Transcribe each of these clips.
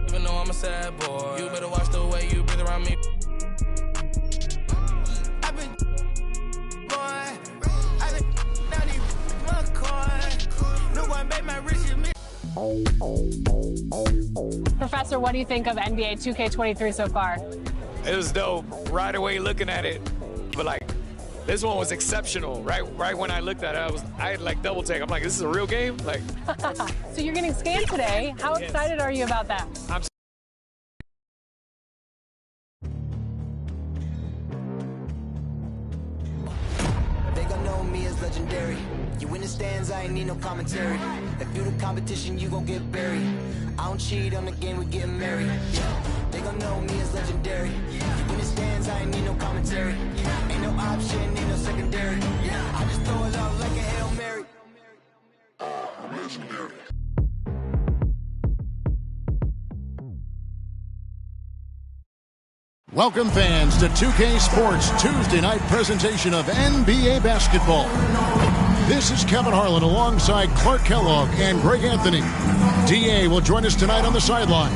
Even though I'm a sad boy, you better watch the way you breathe around me. I've been down in my car. No one made my rich admit. Professor, what do you think of NBA 2K23 so far? It was dope. Right away looking at it, but like this one was exceptional. Right when I looked at it, I had like double take. I'm like, this is a real game. Like, so you're getting scanned today. How excited are you about that? They gon' know me as legendary. You in the stands, I ain't need no commentary. If you the competition, you gon' get buried. I don't cheat on the game, we getting married. They gon' know me as legendary. You in the stands, I ain't need no commentary. Ain't no option, ain't no secondary. I just throw it out like a Hail Mary. Legendary. Welcome fans to 2K Sports Tuesday night presentation of NBA basketball. This is Kevin Harlan alongside Clark Kellogg and Greg Anthony. DA will join us tonight on the sideline.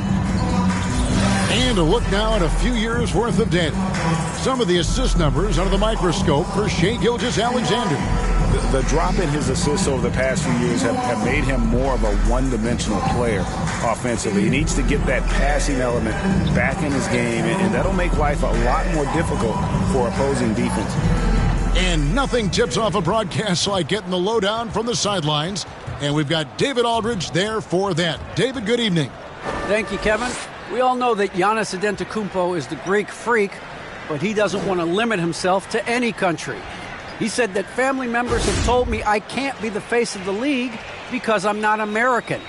And a look now at a few years worth of data. Some of the assist numbers under the microscope for Shai Gilgeous-Alexander. The drop in his assists over the past few years have made him more of a one-dimensional player offensively. He needs to get that passing element back in his game, and that'll make life a lot more difficult for opposing defense. And nothing tips off a broadcast like getting the lowdown from the sidelines. And we've got David Aldridge there for that. David, good evening. Thank you, Kevin. We all know that Giannis Antetokounmpo is the Greek freak, but he doesn't want to limit himself to any country. He said that family members have told me I can't be the face of the league because I'm not American.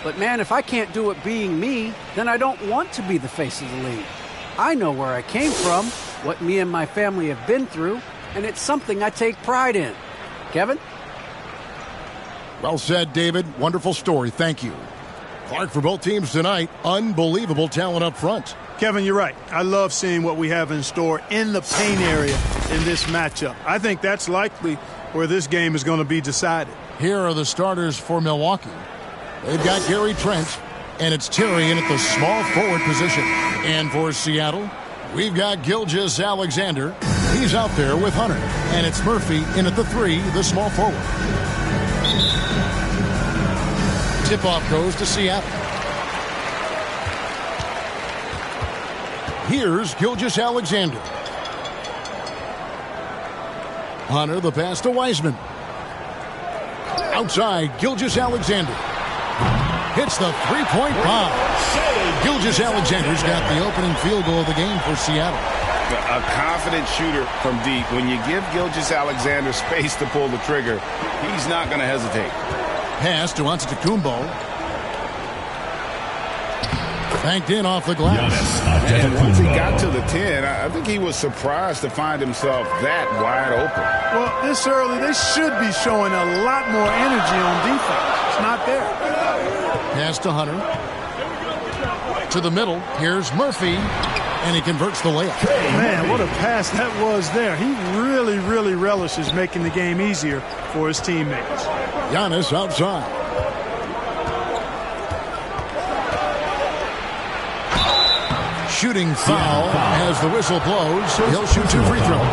But man, if I can't do it being me, then I don't want to be the face of the league. I know where I came from, what me and my family have been through, and it's something I take pride in. Kevin? Well said, David. Wonderful story. Thank you. Clark, for both teams tonight, unbelievable talent up front. Kevin, you're right. I love seeing what we have in store in the paint area in this matchup. I think that's likely where this game is going to be decided. Here are the starters for Milwaukee. They've got Gary Trent, and it's Terry in at the small forward position. And for Seattle, we've got Gilgeous-Alexander. He's out there with Hunter. And it's Murphy in at the 3, the small forward. Tip-off goes to Seattle. Here's Gilgeous-Alexander. Hunter, the pass to Wiseman. Outside, Gilgeous-Alexander. Hits the three-point bomb. Gilgeous-Alexander's got the opening field goal of the game for Seattle. A confident shooter from deep. When you give Gilgeous-Alexander space to pull the trigger, he's not going to hesitate. Pass to Antetokounmpo. Banked in off the glass. And once he got to the 10, I think he was surprised to find himself that wide open. Well, this early, they should be showing a lot more energy on defense. It's not there. Pass to Hunter. To the middle. Here's Murphy. And he converts the layup. Man, what a pass that was there. He really, really relishes making the game easier for his teammates. Giannis outside. Shooting foul as the whistle blows. He'll shoot 2 free throws.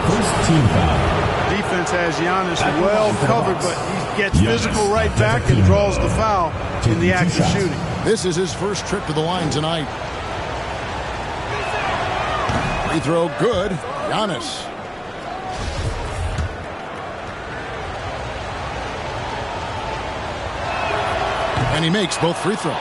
Defense has Giannis well covered, but he gets physical right back and draws the foul in the act of shooting. This is his first trip to the line tonight. Free throw good. Giannis. And he makes both free throws.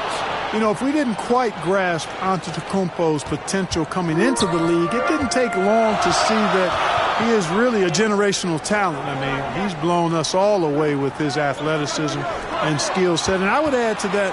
You know, if we didn't quite grasp Antetokounmpo's potential coming into the league, it didn't take long to see that he is really a generational talent. I mean, he's blown us all away with his athleticism and skill set. And I would add to that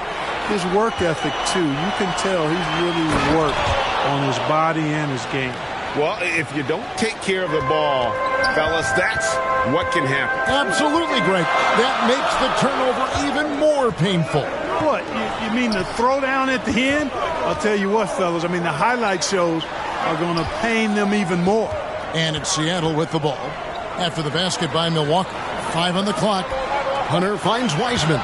his work ethic, too. You can tell he's really worked on his body and his game. Well, if you don't take care of the ball, fellas, that's what can happen. Absolutely, Greg. That makes the turnover even more painful. What, you mean the throwdown at the end? I'll tell you what, fellas, I mean, the highlight shows are going to pain them even more. And it's Seattle with the ball. After the basket by Milwaukee. 5 on the clock. Hunter finds Wiseman.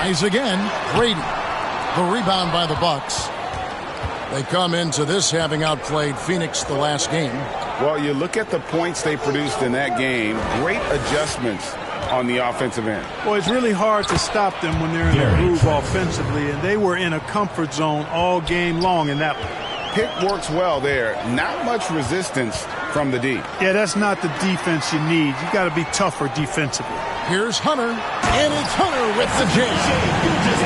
Tries again. Brady. The rebound by the Bucks. They come into this having outplayed Phoenix the last game. Well, you look at the points they produced in that game. Great adjustments on the offensive end. Well, it's really hard to stop them when they're in the groove offensively, and they were in a comfort zone all game long in that one. Pick works well there. Not much resistance from the D. Yeah, that's not the defense you need. You got to be tougher defensively. Here's Hunter, and it's Hunter with the jam.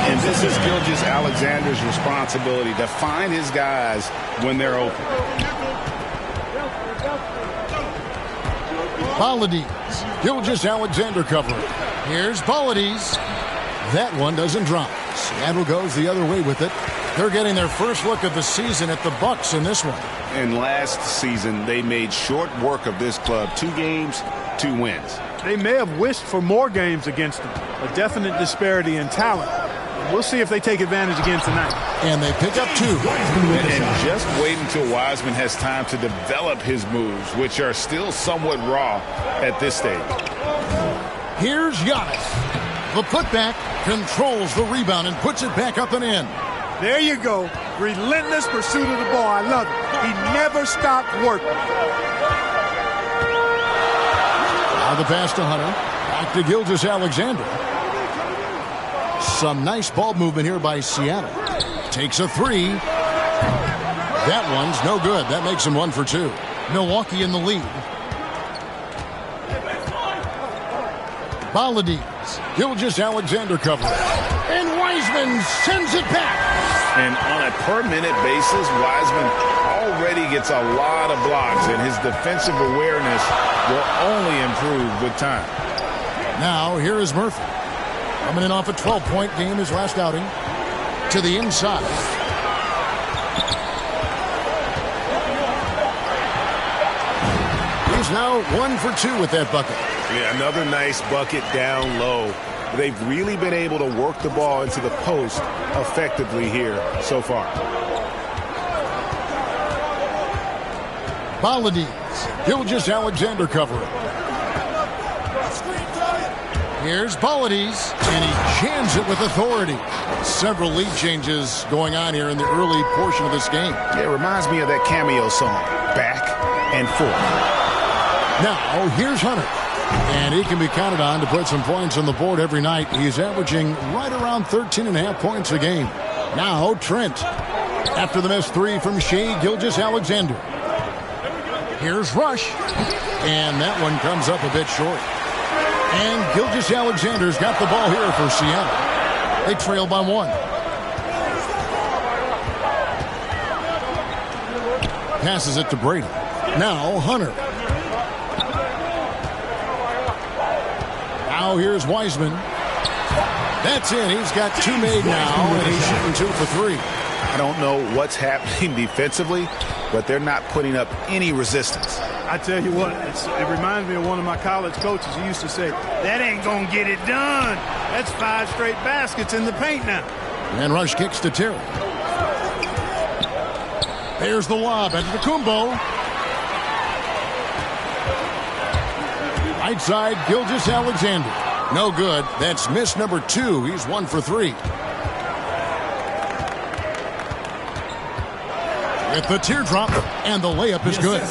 And this is Gilgeous-Alexander's responsibility to find his guys when they're open. Balades. Gilgeous-Alexander covering. Here's Balades. That one doesn't drop. Seattle goes the other way with it. They're getting their first look of the season at the Bucks in this one. And last season, they made short work of this club. 2 games, 2 wins. They may have wished for more games against them. A definite disparity in talent. We'll see if they take advantage again tonight. And they pick up 2. And just wait until Wiseman has time to develop his moves, which are still somewhat raw at this stage. Here's Giannis. The putback controls the rebound and puts it back up and in. There you go. Relentless pursuit of the ball. I love it. He never stopped working. Now the pass to Hunter. Back to Gilgeous-Alexander. Some nice ball movement here by Seattle. Takes a 3. That one's no good. That makes him 1 for 2. Milwaukee in the lead. Balades. Gilgeous-Alexander covering. And Wiseman sends it back. And on a per-minute basis, Wiseman already gets a lot of blocks, and his defensive awareness will only improve with time. Now, here is Murphy. Coming in off a 12-point game his last outing. To the inside. He's now 1 for 2 with that bucket. Yeah, another nice bucket down low. They've really been able to work the ball into the post effectively here so far. Balades. Gilgeous-Alexander covering. Here's Balades, and he jams it with authority. Several lead changes going on here in the early portion of this game. Yeah, it reminds me of that Cameo song, Back and Forth. Now, here's Hunter. And he can be counted on to put some points on the board every night. He's averaging right around 13.5 points a game. Now, Trent. After the missed 3 from Shai Gilgeous-Alexander. Here's Rush. And that one comes up a bit short. And Gilgeous-Alexander's got the ball here for Seattle. They trail by 1. Passes it to Brady. Now, Hunter. Now here's Wiseman. That's in. He's got 2 made now, and he's shooting 2 for 3. I don't know what's happening defensively, but they're not putting up any resistance. I tell you what, it reminds me of one of my college coaches. He used to say, that ain't going to get it done. That's 5 straight baskets in the paint now. And Rush kicks to Terry. There's the lob at Antetokounmpo. Right side, Gilgeous-Alexander. No good. That's miss number 2. He's 1 for 3. With the teardrop, and the layup is good.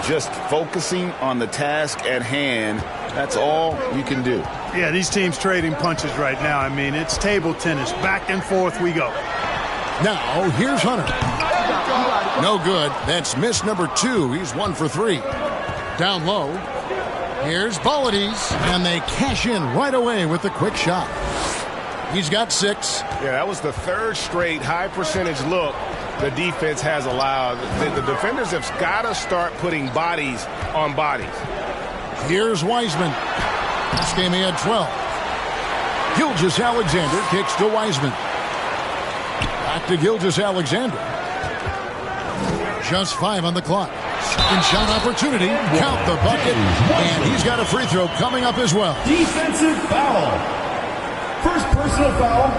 Just focusing on the task at hand. That's all you can do. Yeah, these teams trading punches right now. I mean, it's table tennis. Back and forth we go. Now, here's Hunter. No good. That's miss number 2. He's 1 for 3. Down low. Here's Balades, and they cash in right away with a quick shot. He's got 6. Yeah, that was the 3rd straight high percentage look the defense has allowed. The defenders have got to start putting bodies on bodies. Here's Wiseman. This game he had 12. Gilgeous-Alexander kicks to Wiseman. Back to Gilgeous-Alexander. Just 5 on the clock. Second shot opportunity. Count the bucket. And he's got a free throw coming up as well. Defensive foul. First personal foul.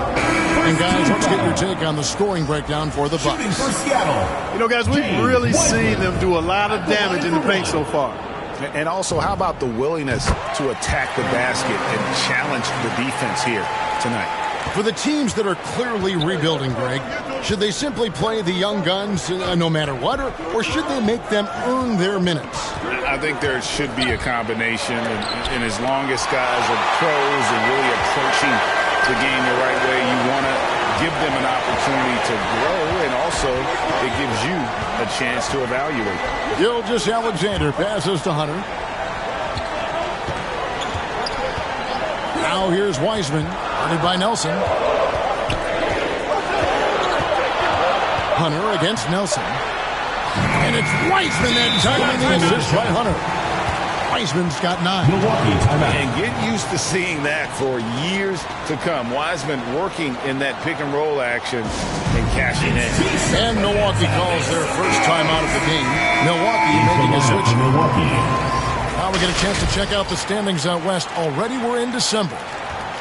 And guys, let's get your take on the scoring breakdown for the Bucks. For Seattle. You know, guys, we've really seen them do a lot of damage in the paint so far. And also, how about the willingness to attack the basket and challenge the defense here tonight? For the teams that are clearly rebuilding, Greg, should they simply play the young guns no matter what, or should they make them earn their minutes? I think there should be a combination, and as long as guys are pros and really approaching the game the right way, you want to give them an opportunity to grow, and also it gives you a chance to evaluate. Gilgeous-Alexander passes to Hunter. Now here's Wiseman, guarded by Nelson. Hunter against Nelson. And it's Wiseman that time, and the assist by Hunter. Wiseman's got 9. And get used to seeing that for years to come. Wiseman working in that pick-and-roll action and cashing in. And Milwaukee calls their first time out of the game. Milwaukee making a switch. Now we get a chance to check out the standings out west. Already we're in December.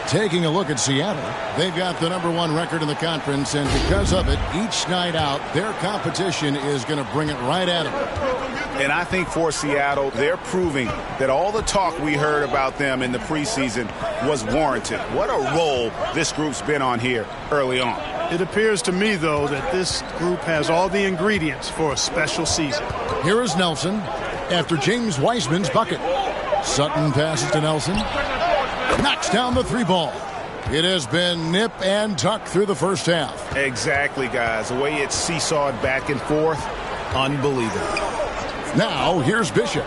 Taking a look at Seattle, they've got the #1 record in the conference, and because of it, each night out, their competition is going to bring it right at them. And I think for Seattle, they're proving that all the talk we heard about them in the preseason was warranted. What a role this group's been on here early on. It appears to me, though, that this group has all the ingredients for a special season. Here is Nelson after James Wiseman's bucket. Sutton passes to Nelson. Knocks down the 3 ball. It has been nip and tuck through the first half. Exactly, guys. The way it's seesawed back and forth, unbelievable. Now, here's Bishop.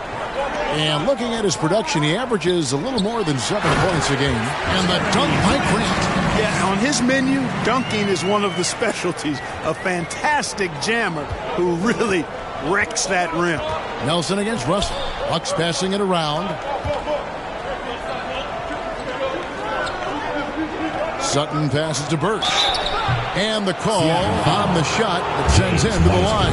And looking at his production, he averages a little more than 7 points a game. And the dunk by Grant. Yeah, on his menu, dunking is one of the specialties. A fantastic jammer who really wrecks that rim. Nelson against Russell. Bucks passing it around. Sutton passes to Burke. And the call on the shot that sends him to the line.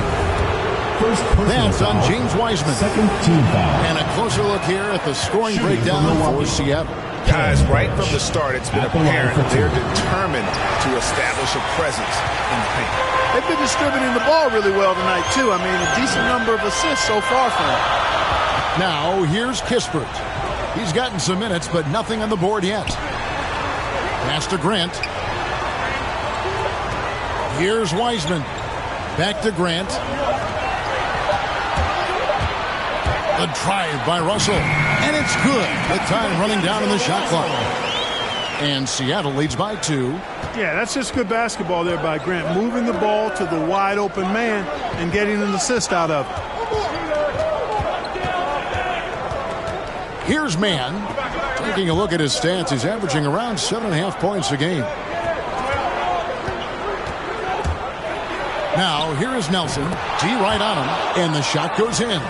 That's on James Wiseman. And a closer look here at the scoring breakdown for Seattle. Guys, right from the start, it's been apparent they're determined to establish a presence in the paint. They've been distributing the ball really well tonight, too. I mean, a decent number of assists so far from them. Now, here's Kispert. He's gotten some minutes, but nothing on the board yet. Pass to Grant. Here's Wiseman. Back to Grant. The drive by Russell. And it's good. With time running down in the shot clock. And Seattle leads by 2. Yeah, that's just good basketball there by Grant. Moving the ball to the wide open man and getting an assist out of it. Here's Mann. Taking a look at his stats, he's averaging around 7.5 points a game. Now, here is Nelson. D right on him, and the shot goes in.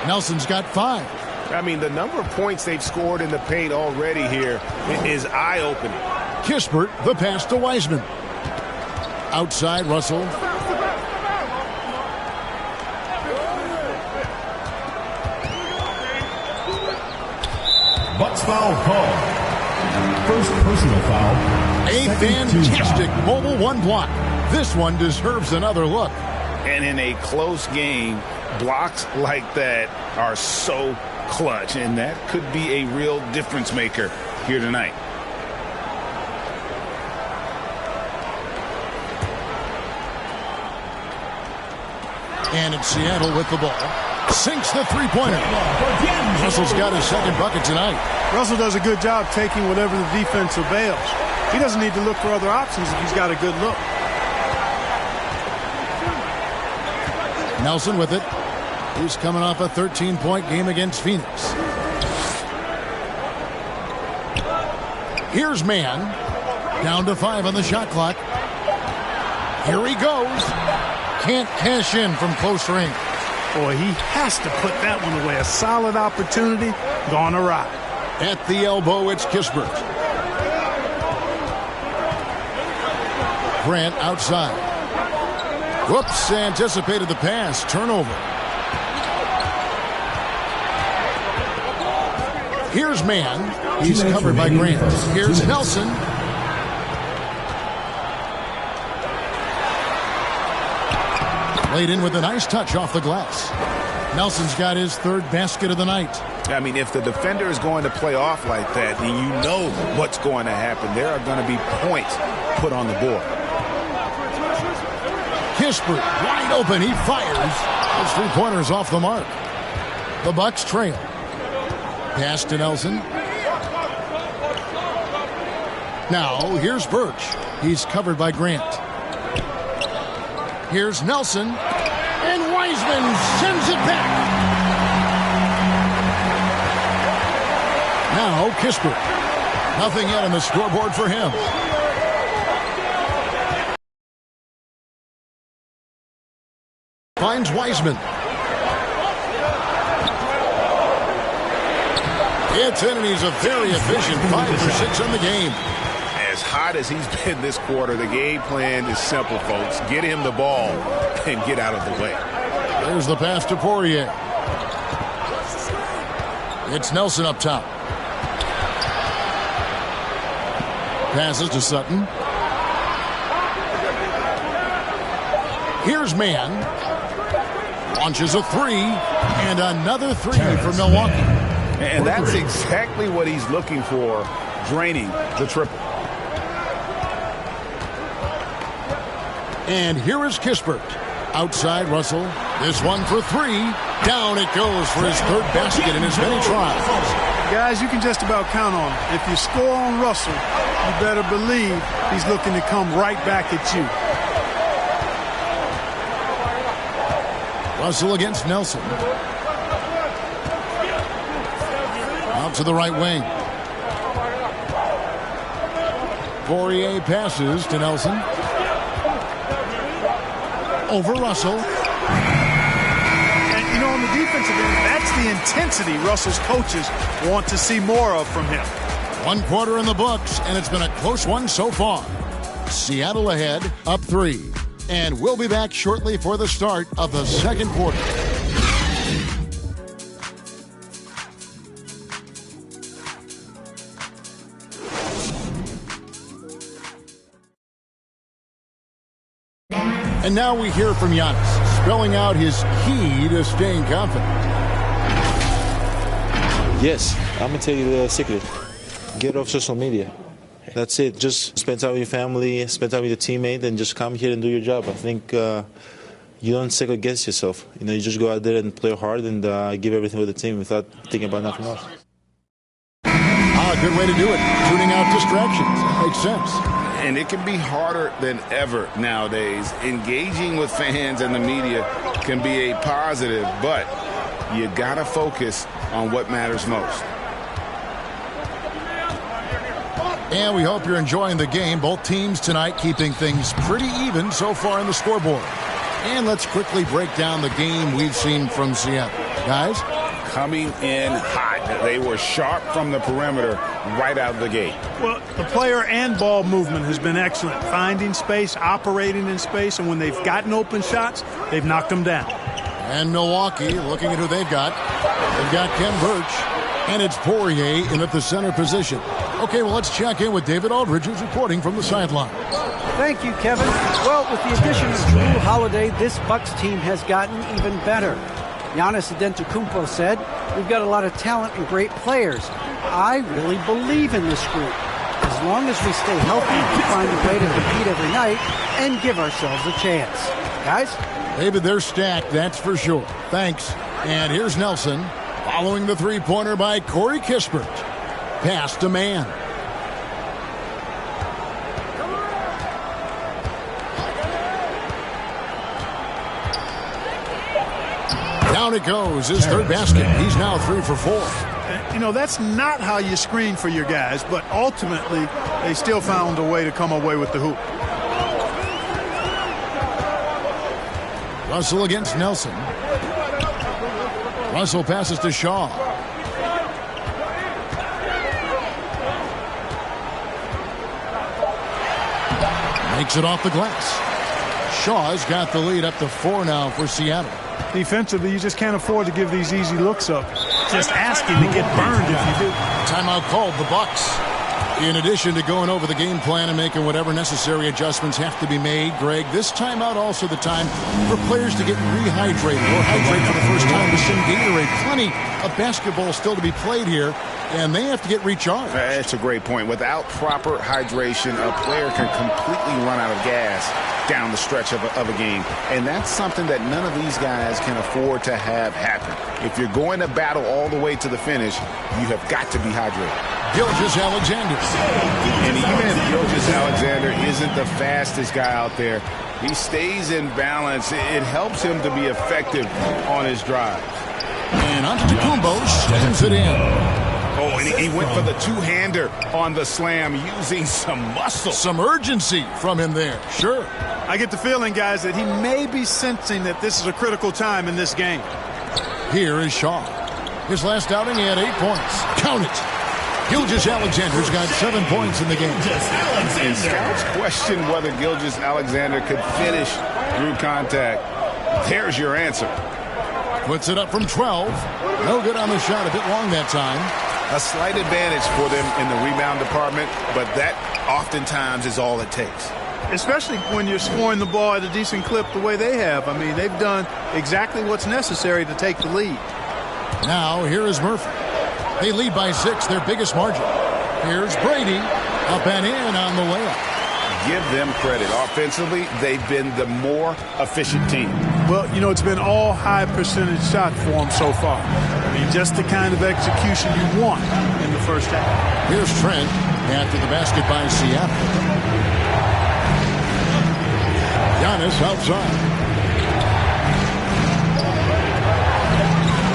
Nelson's got 5. I mean, the number of points they've scored in the paint already here is eye-opening. Kispert, the pass to Wiseman. Outside, Russell. Bucks foul call. First personal foul. A fantastic mobile 1 block. This one deserves another look. And in a close game, blocks like that are so clutch, and that could be a real difference maker here tonight. And it's Seattle with the ball. Sinks the 3-pointer. Russell's got his 2nd bucket tonight. Russell does a good job taking whatever the defense avails. He doesn't need to look for other options if he's got a good look. Nelson with it. He's coming off a 13-point game against Phoenix. Here's Mann. Down to 5 on the shot clock. Here he goes. Can't cash in from close range. Boy, he has to put that one away. A solid opportunity gone awry. At the elbow, it's Kispert. Grant outside. Whoops, anticipated the pass. Turnover. Here's Mann. He's covered by Grant. Here's Nelson. Laid in with a nice touch off the glass. Nelson's got his 3rd basket of the night. I mean, if the defender is going to play off like that, and you know what's going to happen, there are going to be points put on the board. Kispert wide open. He fires. His three-pointers off the mark. The Bucks trail. Pass to Nelson. Now, here's Birch. He's covered by Grant. Here's Nelson. And Wiseman sends it back. Now, Kispert. Nothing yet on the scoreboard for him. Finds Wiseman. Gets in, and he's a very efficient 5 for 6 on the game. As hot as he's been this quarter, the game plan is simple, folks. Get him the ball and get out of the way. There's the pass to Poirier. It's Nelson up top. Passes to Sutton. Here's Mann. Launches a three, and another three for Milwaukee. And that's exactly what he's looking for, draining the triple. And here is Kispert. Outside Russell. This one for three. Down it goes for his third basket in his many trials. Guys, you can just about count on him. If you score on Russell, you better believe he's looking to come right back at you. Russell against Nelson. Out to the right wing. Poirier passes to Nelson. Over Russell. And, you know, on the defensive end, that's the intensity Russell's coaches want to see more of from him. 1 quarter in the books, and it's been a close one so far. Seattle ahead, up 3. And we'll be back shortly for the start of the second quarter. And now we hear from Giannis, spelling out his key to staying confident. Yes, I'm going to tell you the secret. Get off social media. That's it. Just spend time with your family, spend time with your teammate, and just come here and do your job. I think you don't second guess yourself. You know, you just go out there and play hard and give everything with the team without thinking about nothing else. A good way to do it. Tuning out distractions. That makes sense. And it can be harder than ever nowadays. Engaging with fans and the media can be a positive, but you got to focus on what matters most. And we hope you're enjoying the game. Both teams tonight keeping things pretty even so far in the scoreboard. And let's quickly break down the game we've seen from Seattle. Guys? Coming in hot. They were sharp from the perimeter right out of the gate. Well, the player and ball movement has been excellent. Finding space, operating in space, and when they've gotten open shots, they've knocked them down. And Milwaukee, looking at who they've got. They've got Ken Birch, and it's Poirier in at the center position. Okay, well, let's check in with David Aldridge, who's reporting from the sideline. Thank you, Kevin. Well, with the addition of Jrue Holiday, this Bucks team has gotten even better. Giannis Antetokounmpo said, "We've got a lot of talent and great players. I really believe in this group. As long as we stay healthy, we find a way to compete every night and give ourselves a chance." Guys? David, they're stacked, that's for sure. Thanks. And here's Nelson, following the three-pointer by Corey Kispert. Pass to Mann. Down it goes, his third basket. He's now 3 for 4. You know, that's not how you screen for your guys, but ultimately, they still found a way to come away with the hoop. Russell against Nelson. Russell passes to Shaw. Makes it off the glass. Shaw's got the lead up to 4 now for Seattle. Defensively, you just can't afford to give these easy looks up. Just asking to get burned if you do. Timeout called, the Bucks. In addition to going over the game plan and making whatever necessary adjustments have to be made, Greg, this timeout also the time for players to get rehydrated or hydrate for the first time with some Gatorade. Plenty of basketball still to be played here, and they have to get recharged. That's a great point. Without proper hydration, a player can completely run out of gas down the stretch of a game. And that's something that none of these guys can afford to have happen. If you're going to battle all the way to the finish, you have got to be hydrated. Gilgeous-Alexander. And even if Gilgeous-Alexander isn't the fastest guy out there, he stays in balance. It helps him to be effective on his drive. And Antetokounmpo slams it in. Oh, and he went for the two-hander on the slam using some muscle. Some urgency from him there. Sure. I get the feeling, guys, that he may be sensing that this is a critical time in this game. Here is Shaw. His last outing, he had 8 points. Count it. Gilgeous-Alexander's got 7 points in the game. And scouts question whether Gilgeous-Alexander could finish through contact. There's your answer. Puts it up from 12. No good on the shot. A bit long that time. A slight advantage for them in the rebound department, but that oftentimes is all it takes. Especially when you're scoring the ball at a decent clip the way they have. I mean, they've done exactly what's necessary to take the lead. Now, here is Murphy. They lead by 6, their biggest margin. Here's Brady, up and in on the layup. Give them credit. Offensively, they've been the more efficient team. Well, you know, it's been all high percentage shot for them so far. I mean, just the kind of execution you want in the first half. Here's Trent after the basket by Seattle. Giannis outside.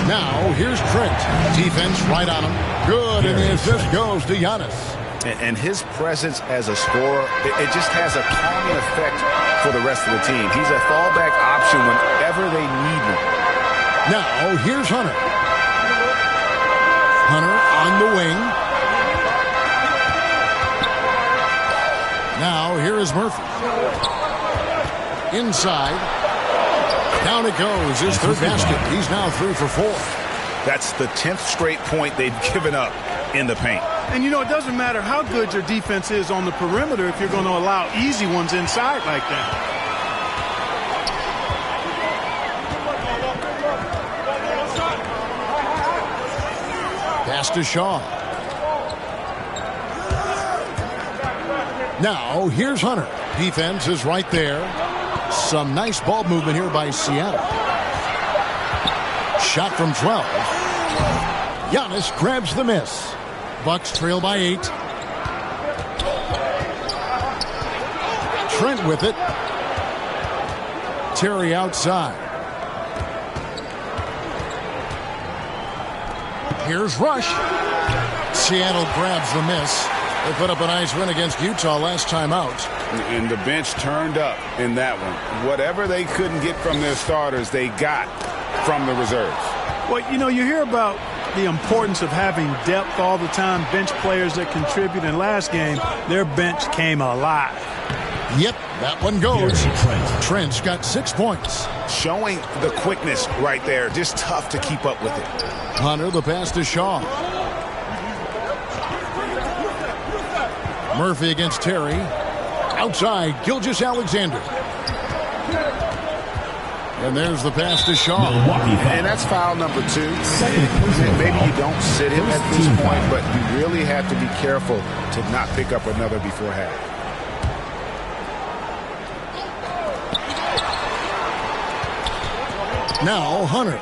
Now, here's Trent. Defense right on him. Good, and the assist goes to Giannis. And his presence as a scorer, it just has a calming effect for the rest of the team. He's a fallback option whenever they need one. Now, here's Hunter. Hunter on the wing. Now, here is Murphy. Inside. Down it goes. His third basket. He's now 3 for 4. That's the 10th straight point they've given up in the paint. And, you know, it doesn't matter how good your defense is on the perimeter if you're going to allow easy ones inside like that. Pass to Shaw. Now, here's Hunter. Defense is right there. Some nice ball movement here by Seattle. Shot from 12. Giannis grabs the miss. Bucks trail by 8. Trent with it. Terry outside. Here's Rush. Seattle grabs the miss. They put up a nice win against Utah last time out. And the bench turned up in that one. Whatever they couldn't get from their starters, they got from the reserves. Well, you know, you hear about the importance of having depth all the time, bench players that contribute. In last game, their bench came alive. Yep, that one goes. Trent's got 6 points. Showing the quickness right there. Just tough to keep up with it. Hunter, the pass to Shaw. Murphy against Terry. Outside, Gilgeous-Alexander. And there's the pass to Shaw. And that's foul number 2. Maybe you don't sit him at this point, but you really have to be careful to not pick up another before half. Now Hunter.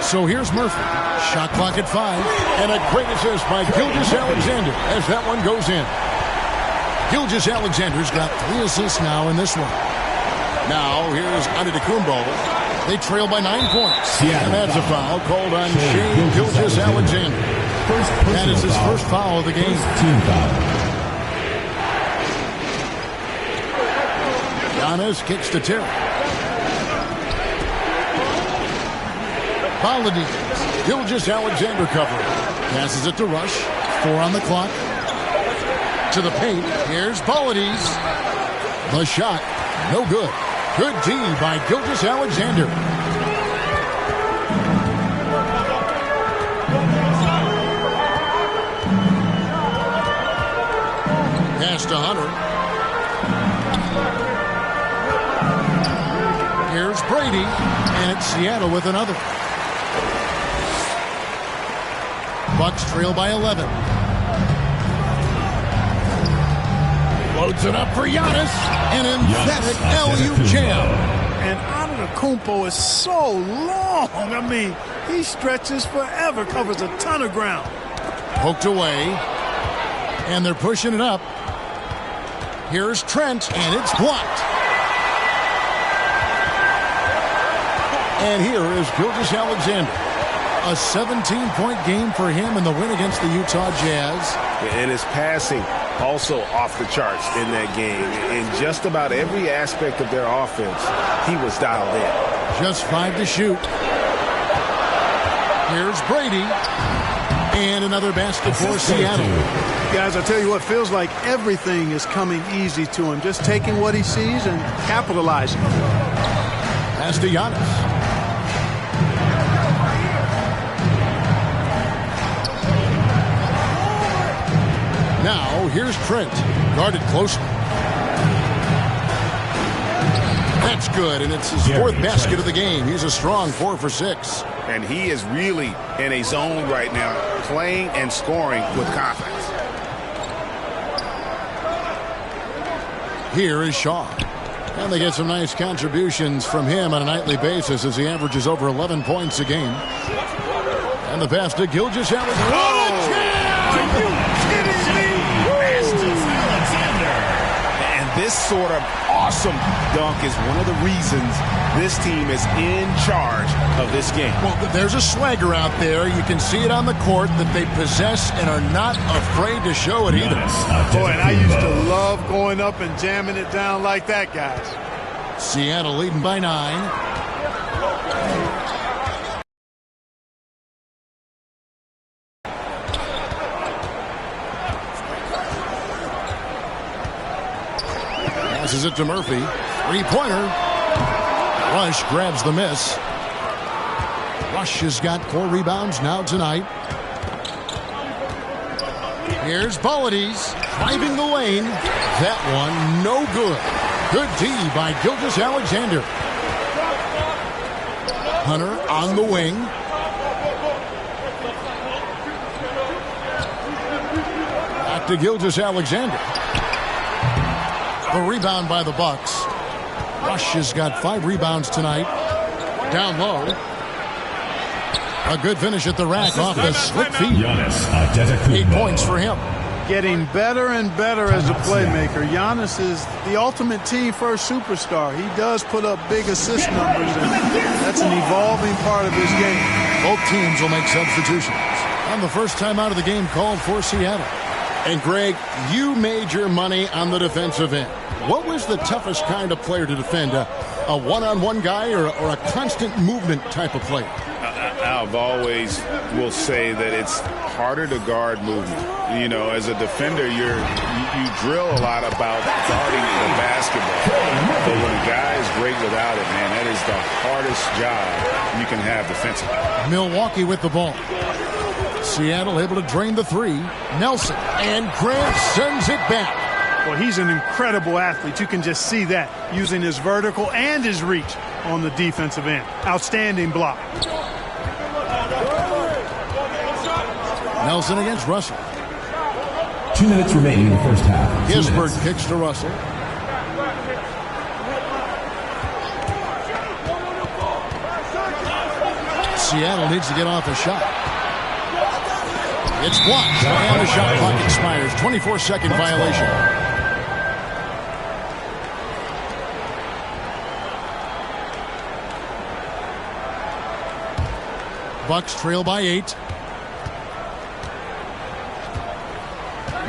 So here's Murphy. Shot clock at 5. And a great assist by Gilgeous-Alexander as that one goes in. Gilgeous-Alexander's got 3 assists now in this one. Now here's Antetokounmpo. They trail by 9 points. And that's a foul called on Shai Gilgeous-Alexander. That is his first foul of the game. Team foul. Giannis kicks to Terry. Paladins. Gilgeous-Alexander covering. Passes it to Rush. 4 on the clock. To the paint. Here's Paladins. The shot. No good. Good D by Gilgeous-Alexander. Pass to Hunter. Here's Brady, and it's Seattle with another. Bucks trail by 11. Loads it up for Giannis. An emphatic LU jam. And Antetokounmpo is so long. I mean, he stretches forever, covers a ton of ground. Poked away. And they're pushing it up. Here's Trent, and it's blocked. And here is Gilgeous-Alexander. A 17-point game for him in the win against the Utah Jazz. And his passing also off the charts in that game. In just about every aspect of their offense, he was dialed in. Just 5 to shoot. Here's Brady. And another basket for Seattle. Guys, I tell you what, feels like everything is coming easy to him. Just taking what he sees and capitalizing. Pass to Giannis. Now, here's Trent, guarded closely. That's good, and it's his fourth basket of the game. He's a strong 4 for 6. And he is really in a zone right now, playing and scoring with confidence. Here is Shaw. And they get some nice contributions from him on a nightly basis as he averages over 11 points a game. And the pass to Gilgeous-Alexander. Are you kidding me? This sort of awesome dunk is one of the reasons this team is in charge of this game. Well, there's a swagger out there. You can see it on the court that they possess and are not afraid to show it either. Boy, and I used to love going up and jamming it down like that, guys. Seattle leading by 9. Passes it to Murphy. 3-pointer. Rush grabs the miss. Rush has got 4 rebounds now tonight. Here's Bollides driving the lane. That one no good. Good D by Gilgeous-Alexander. Hunter on the wing. Back to Gilgeous-Alexander. The rebound by the Bucks. Rush has got 5 rebounds tonight. Down low. A good finish at the rack off the slick feed. 8 points for him. Getting better and better as a playmaker. Giannis is the ultimate team-first superstar. He does put up big assist numbers, and that's an evolving part of his game. Both teams will make substitutions. And the first time out of the game called for Seattle. And Greg, you made your money on the defensive end. What was the toughest kind of player to defend? A one-on-one guy or a constant movement type of player? I've always will say that it's harder to guard movement. You know, as a defender, you drill a lot about guarding the basketball. But when a guy is great without it, man, that is the hardest job you can have defensively. Milwaukee with the ball. Seattle able to drain the 3. Nelson, and Grant sends it back. Well, he's an incredible athlete. You can just see that, using his vertical and his reach on the defensive end. Outstanding block. Nelson against Russell. 2 minutes remaining in the first half. Gisbert kicks to Russell. Seattle needs to get off a shot. It's blocked, and the shot clock expires. 24-second violation. Bucks trail by 8.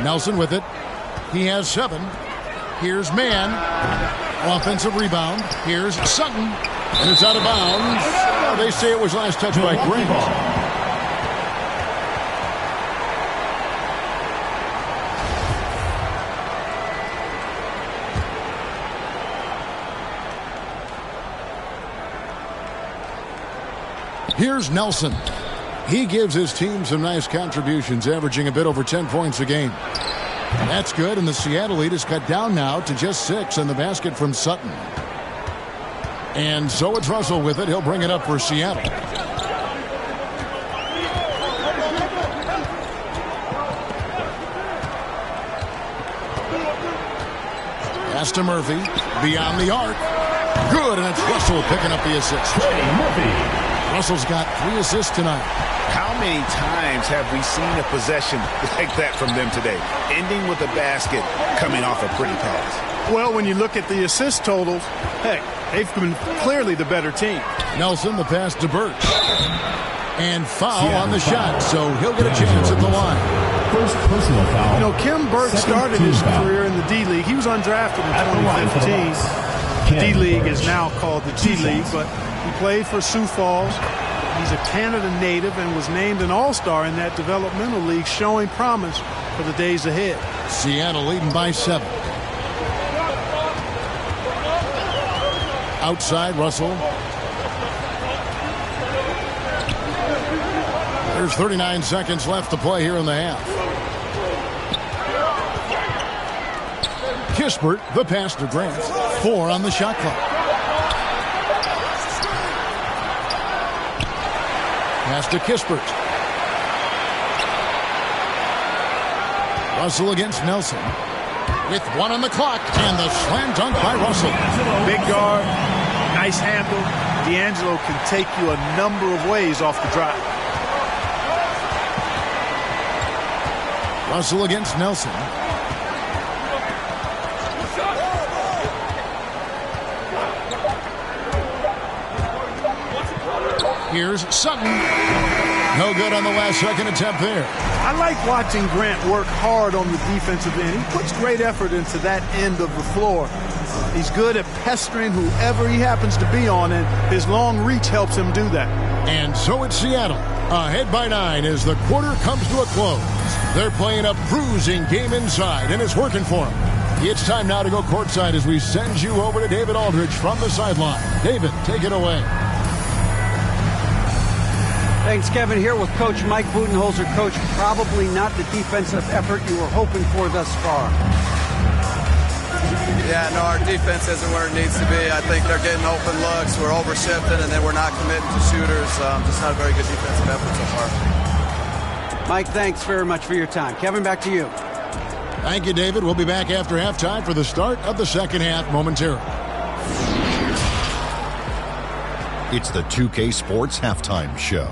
Nelson with it. He has 7. Here's Mann. Offensive rebound. Here's Sutton. And it's out of bounds. They say it was last touched by Grant. Here's Nelson. He gives his team some nice contributions, averaging a bit over 10 points a game. That's good, and the Seattle lead is cut down now to just 6 in the basket from Sutton. And so it's Russell with it. He'll bring it up for Seattle. Pass to Murphy. Beyond the arc. Good, and it's Russell picking up the assist. Russell's got 3 assists tonight. How many times have we seen a possession like that from them today? Ending with a basket, coming off a pretty pass. Well, when you look at the assist totals, heck, they've been clearly the better team. Nelson, the pass to Birch. And foul on the shot, so he'll get a chance at the line. First personal foul. You know, Kim Burke started his career in the D-League. He was undrafted in 2015. The D-League is now called the G-League, but he played for Sioux Falls. He's a Canada native and was named an all-star in that developmental league, showing promise for the days ahead. Seattle leading by 7. Outside, Russell. There's 39 seconds left to play here in the half. Kispert, the pass to Grant. 4 on the shot clock. Pass to Kispert. Russell against Nelson. With 1 on the clock, and the slam dunk by Russell. Big guard, nice handle. D'Angelo can take you a number of ways off the drive. Russell against Nelson. Here's Sutton. No good on the last second attempt there. I like watching Grant work hard on the defensive end. He puts great effort into that end of the floor. He's good at pestering whoever he happens to be on, and his long reach helps him do that. And so it's Seattle, ahead by 9 as the quarter comes to a close. They're playing a bruising game inside, and it's working for them. It's time now to go courtside as we send you over to David Aldridge from the sideline. David, take it away. Thanks, Kevin. Here with Coach Mike Budenholzer. Coach, probably not the defensive effort you were hoping for thus far. Yeah, no, our defense isn't where it needs to be. I think they're getting open looks. We're over-shifting, and then we're not committing to shooters. Just not a very good defensive effort so far. Mike, thanks very much for your time. Kevin, back to you. Thank you, David. We'll be back after halftime for the start of the second half momentarily. It's the 2K Sports Halftime Show.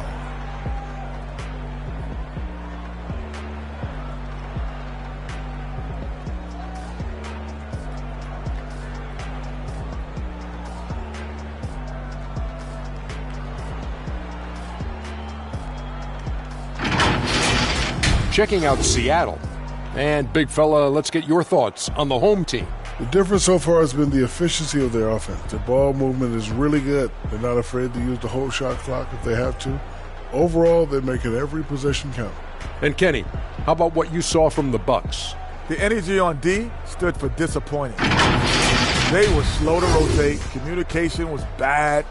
Checking out Seattle. And, big fella, let's get your thoughts on the home team. The difference so far has been the efficiency of their offense. Their ball movement is really good. They're not afraid to use the whole shot clock if they have to. Overall, they're making every possession count. And, Kenny, how about what you saw from the Bucks? The energy on D stood for disappointing. They were slow to rotate. Communication was bad.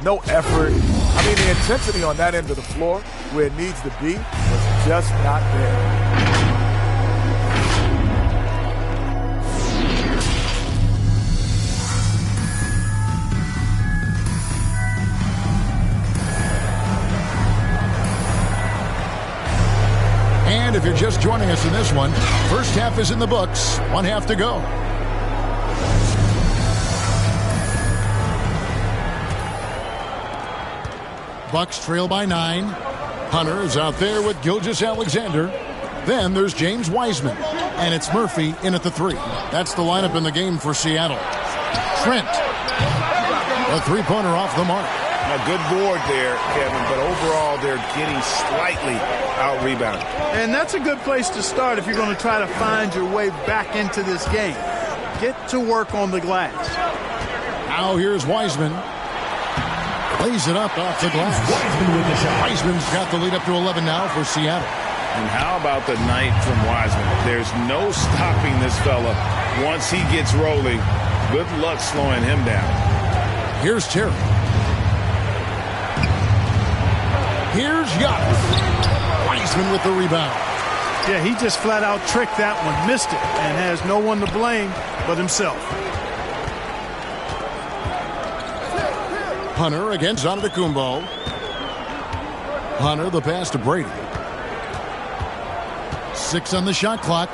No effort. I mean, the intensity on that end of the floor, where it needs to be, was just not there. And if you're just joining us in this one, first half is in the books. 1 half to go. Bucks trail by 9. Hunter is out there with Gilgeous-Alexander. Then there's James Wiseman. And it's Murphy in at the 3. That's the lineup in the game for Seattle. Trent. A three-pointer off the mark. A good board there, Kevin, but overall they're getting slightly out-rebounded. And that's a good place to start if you're going to try to find your way back into this game. Get to work on the glass. Now here's Wiseman. Lays it up off the glass. Wiseman's got the lead up to 11 now for Seattle. And how about the night from Wiseman? There's no stopping this fella once he gets rolling. Good luck slowing him down. Here's Terry. Here's Giannis. Wiseman with the rebound. Yeah, he just flat out tricked that one, missed it, and has no one to blame but himself. Hunter against Antetokounmpo. Hunter, the pass to Brady. 6 on the shot clock.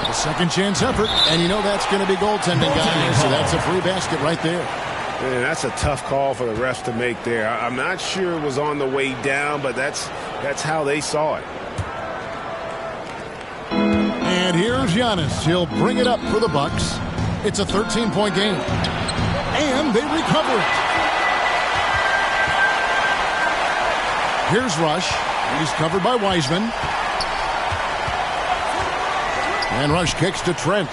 The second chance effort, and you know that's going to be goaltending, guys, so that's a free basket right there. Man, that's a tough call for the refs to make there. I'm not sure it was on the way down, but that's how they saw it. And here's Giannis. He'll bring it up for the Bucks. It's a 13-point game. And they recover it. Here's Rush. He's covered by Wiseman. And Rush kicks to Trent.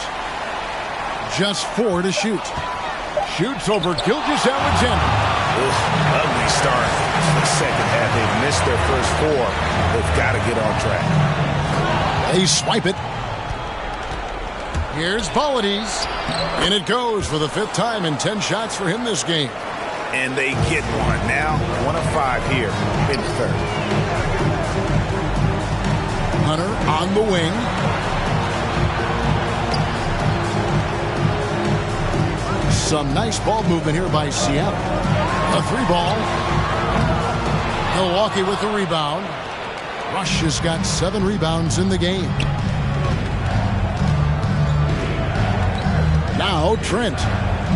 Just 4 to shoot. Shoots over Gilgeous-Alexander. Ugly start to the second half. They've missed their first 4. They've got to get on track. They swipe it. Here's Polides. And it goes for the 5th time in 10 shots for him this game. And they get one. Now 1 of 5 here in the third. Hunter on the wing. Some nice ball movement here by Seattle. A 3-ball. Milwaukee with the rebound. Rush has got 7 rebounds in the game. Now Trent.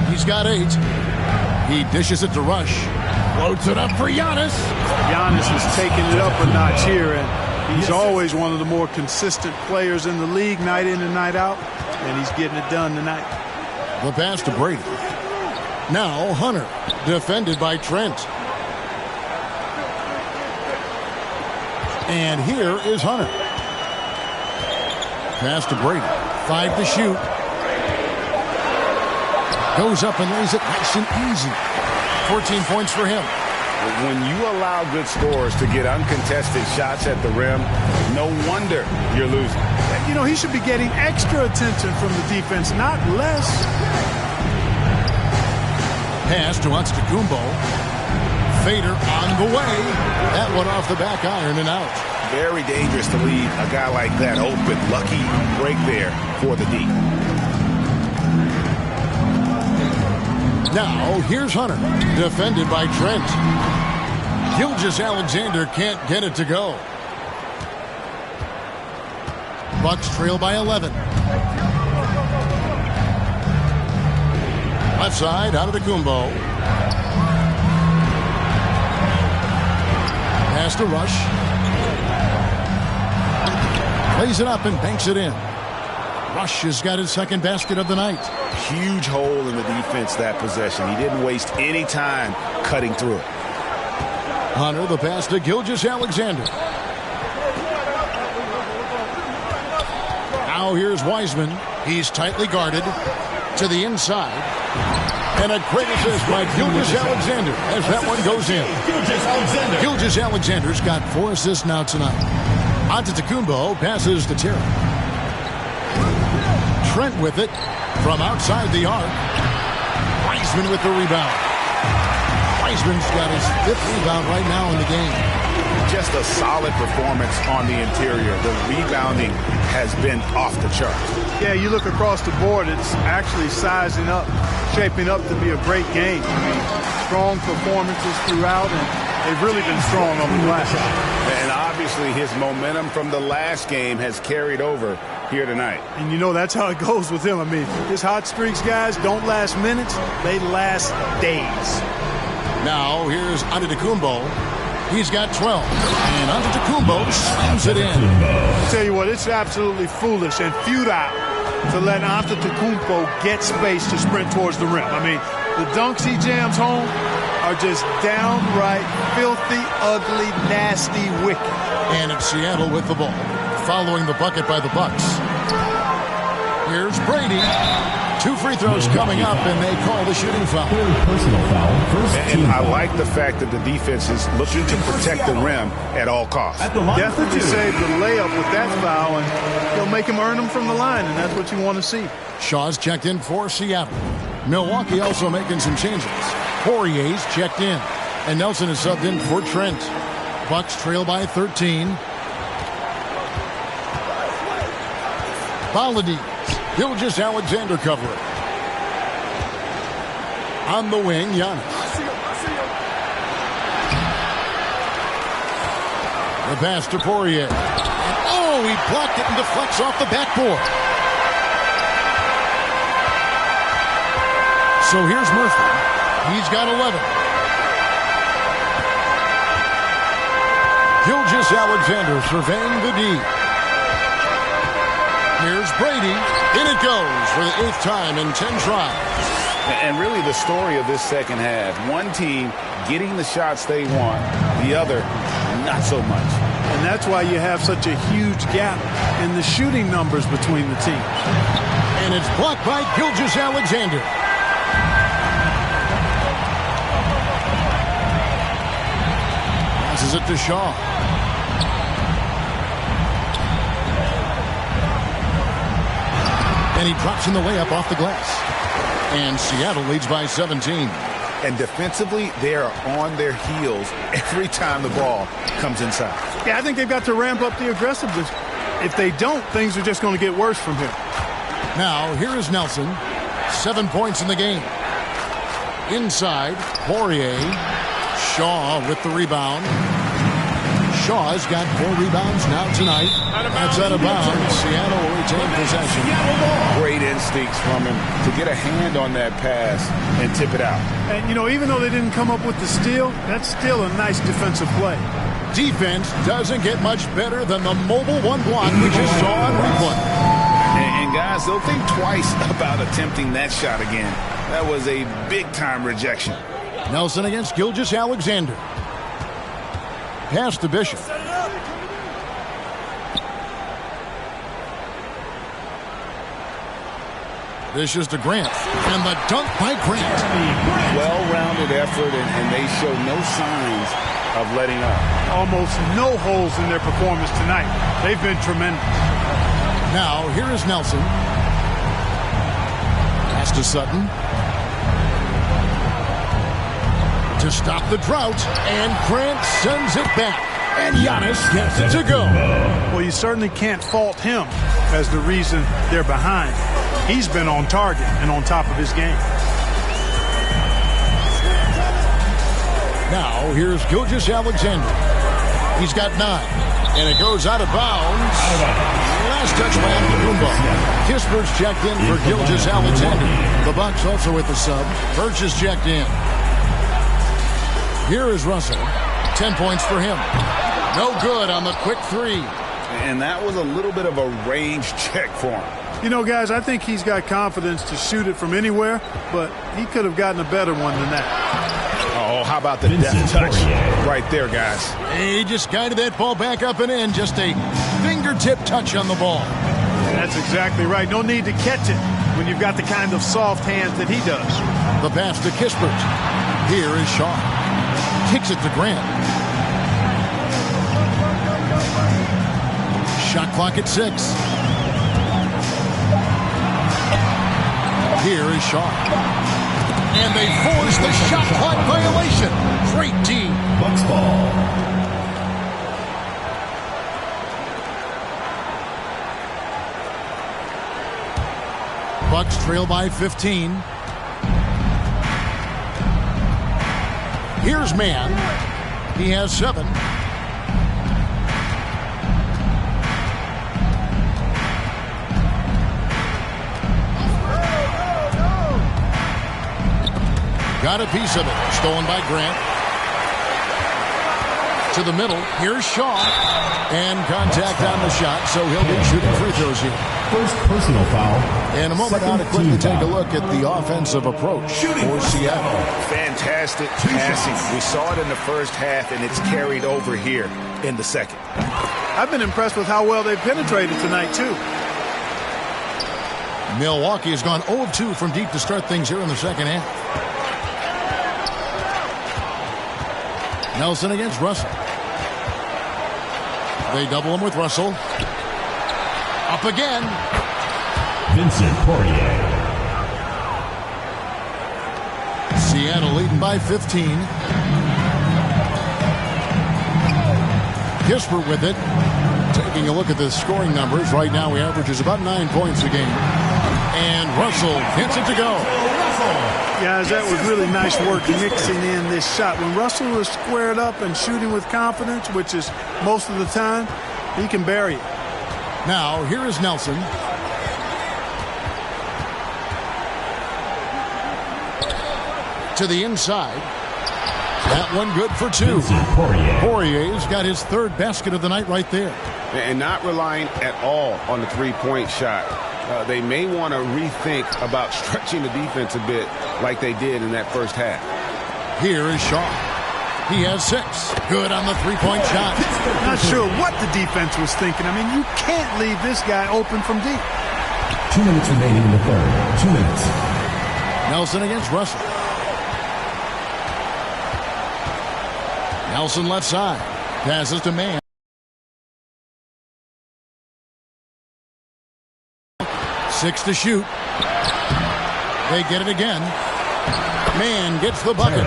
He's got 8. He dishes it to Rush. Floats it up for Giannis. Giannis is taking it up a notch here, and he's always one of the more consistent players in the league, night in and night out, and he's getting it done tonight. The pass to Brady. Now Hunter, defended by Trent. And here is Hunter. Pass to Brady. 5 to shoot. Goes up and lays it nice and easy. 14 points for him. When you allow good scorers to get uncontested shots at the rim, no wonder you're losing. You know, he should be getting extra attention from the defense, not less. Pass to Antetokounmpo. Fader on the way. That one off the back iron and out. Very dangerous to leave a guy like that open. Lucky break there for the D. Now, here's Hunter, defended by Trent. Gilgeous-Alexander can't get it to go. Bucks trail by 11. Left side, Antetokounmpo. Pass to Rush. Lays it up and banks it in. Rush has got his second basket of the night. Huge hole in the defense that possession. He didn't waste any time cutting through it. Hunter, the pass to Gilgeous-Alexander. Now here's Wiseman. He's tightly guarded to the inside. And a great assist by Gilgeous-Alexander as that one goes in. Gilgeous-Alexander's got 4 assists now tonight. Antetokounmpo passes to Terry. Trent with it from outside the arc. Wiseman with the rebound. Wiseman's got his 5th rebound right now in the game. Just a solid performance on the interior. The rebounding has been off the charts. Yeah, you look across the board, it's actually sizing up, shaping up to be a great game. I mean, strong performances throughout, and they've really been strong on the glass. And obviously his momentum from the last game has carried over here tonight. And you know that's how it goes with him. I mean, his hot streaks, guys, don't last minutes, they last days. Now here's Antetokounmpo. He's got 12. And Antetokounmpo slams it in. I'll tell you what, it's absolutely foolish and futile to let Antetokounmpo get space to sprint towards the rim. I mean, the dunks he jams home are just downright filthy, ugly, nasty, wicked. And it's Seattle with the ball, following the bucket by the Bucks. Here's Brady. 2 free throws coming up, and they call the shooting foul. Personal foul. And I like the fact that the defense is looking to protect the rim at all costs. Definitely saved the layup with that foul, and he'll make him earn them from the line, and that's what you want to see. Shaw's checked in for Seattle. Milwaukee also making some changes. Poirier's checked in, and Nelson is subbed in for Trent. Bucks trail by 13. Baladies. Gilgeous-Alexander covering. On the wing, Giannis. The pass to Poirier. Oh, he blocked it and deflects off the backboard. So here's Murphy. He's got 11. Gilgeous-Alexander surveying the D. Here's Brady. In it goes for the 8th time in 10 tries. And really the story of this second half, one team getting the shots they want, the other not so much. And that's why you have such a huge gap in the shooting numbers between the teams. And it's blocked by Gilgeous-Alexander. Passes it to Shaw. And he drops in the layup off the glass. And Seattle leads by 17. And defensively, they are on their heels every time the ball comes inside. Yeah, I think they've got to ramp up the aggressiveness. If they don't, things are just going to get worse from here. Now, here is Nelson. 7 points in the game. Inside, Poirier. Shaw with the rebound. Shaw's got 4 rebounds now tonight. That's out of bounds. Seattle will retain possession. Great instincts from him to get a hand on that pass and tip it out. And, you know, even though they didn't come up with the steal, that's still a nice defensive play. Defense doesn't get much better than the mobile one block we just saw on replay. And guys, they'll think twice about attempting that shot again. That was a big-time rejection. Nelson against Gilgeous-Alexander. Pass to Bishop. This is to Grant. And the dunk by Grant. Well-rounded effort, and they show no signs of letting up. Almost no holes in their performance tonight. They've been tremendous. Now, here is Nelson. Pass to Sutton. To stop the drought, and Grant sends it back. And Giannis gets it to go. Well, you certainly can't fault him as the reason they're behind. He's been on target and on top of his game. Now, here's Gilgeous-Alexander. He's got 9. And it goes out of bounds. Last touch by Antetokounmpo. Kispert's checked in for Gilgeous-Alexander. The Bucks also with the sub. Birch is checked in. Here is Russell. 10 points for him. No good on the quick 3. And that was a little bit of a range check for him. You know, guys, I think he's got confidence to shoot it from anywhere, but he could have gotten a better one than that. Oh, how about the deft touch right there, guys? He just guided that ball back up and in. Just a fingertip touch on the ball. That's exactly right. No need to catch it when you've got the kind of soft hands that he does. The pass to Kispert. Here is Shaw. Kicks it to Grant. Shot clock at 6. Here is Shaw. And they force the shot clock violation. Great team. Bucks ball. Bucks trail by 15. Here's Mann. He has 7. Got a piece of it. Stolen by Grant. To the middle. Here's Shaw. And contact on the shot, so he'll be shooting free throws here. First personal foul. In a moment now to quickly take a look at the offensive approach for Seattle. Fantastic passing. We saw it in the first half, and it's carried over here in the second. I've been impressed with how well they've penetrated tonight, too. Milwaukee has gone 0 of 2 from deep to start things here in the second half. Nelson against Russell. They double him with Russell. Up again. Vincent Poirier. Seattle leading by 15. Kispert with it. Taking a look at the scoring numbers. Right now he averages about 9 points a game. And Russell gets it to go. Guys, that was really nice work mixing in this shot. When Russell is squared up and shooting with confidence, which is most of the time, he can bury it. Now, here is Nelson. To the inside. That one good for 2. Poirier's got his 3rd basket of the night right there. And not relying at all on the three-point shot. They may want to rethink about stretching the defense a bit like they did in that first half. Here is Shaw. He has 6. Good on the three-point shot. Not sure what the defense was thinking. I mean, you can't leave this guy open from deep. 2 minutes remaining in the third. 2 minutes. Nelson against Russell. Nelson left side. Passes to Mann. 6 to shoot. They get it again. Mann gets the bucket.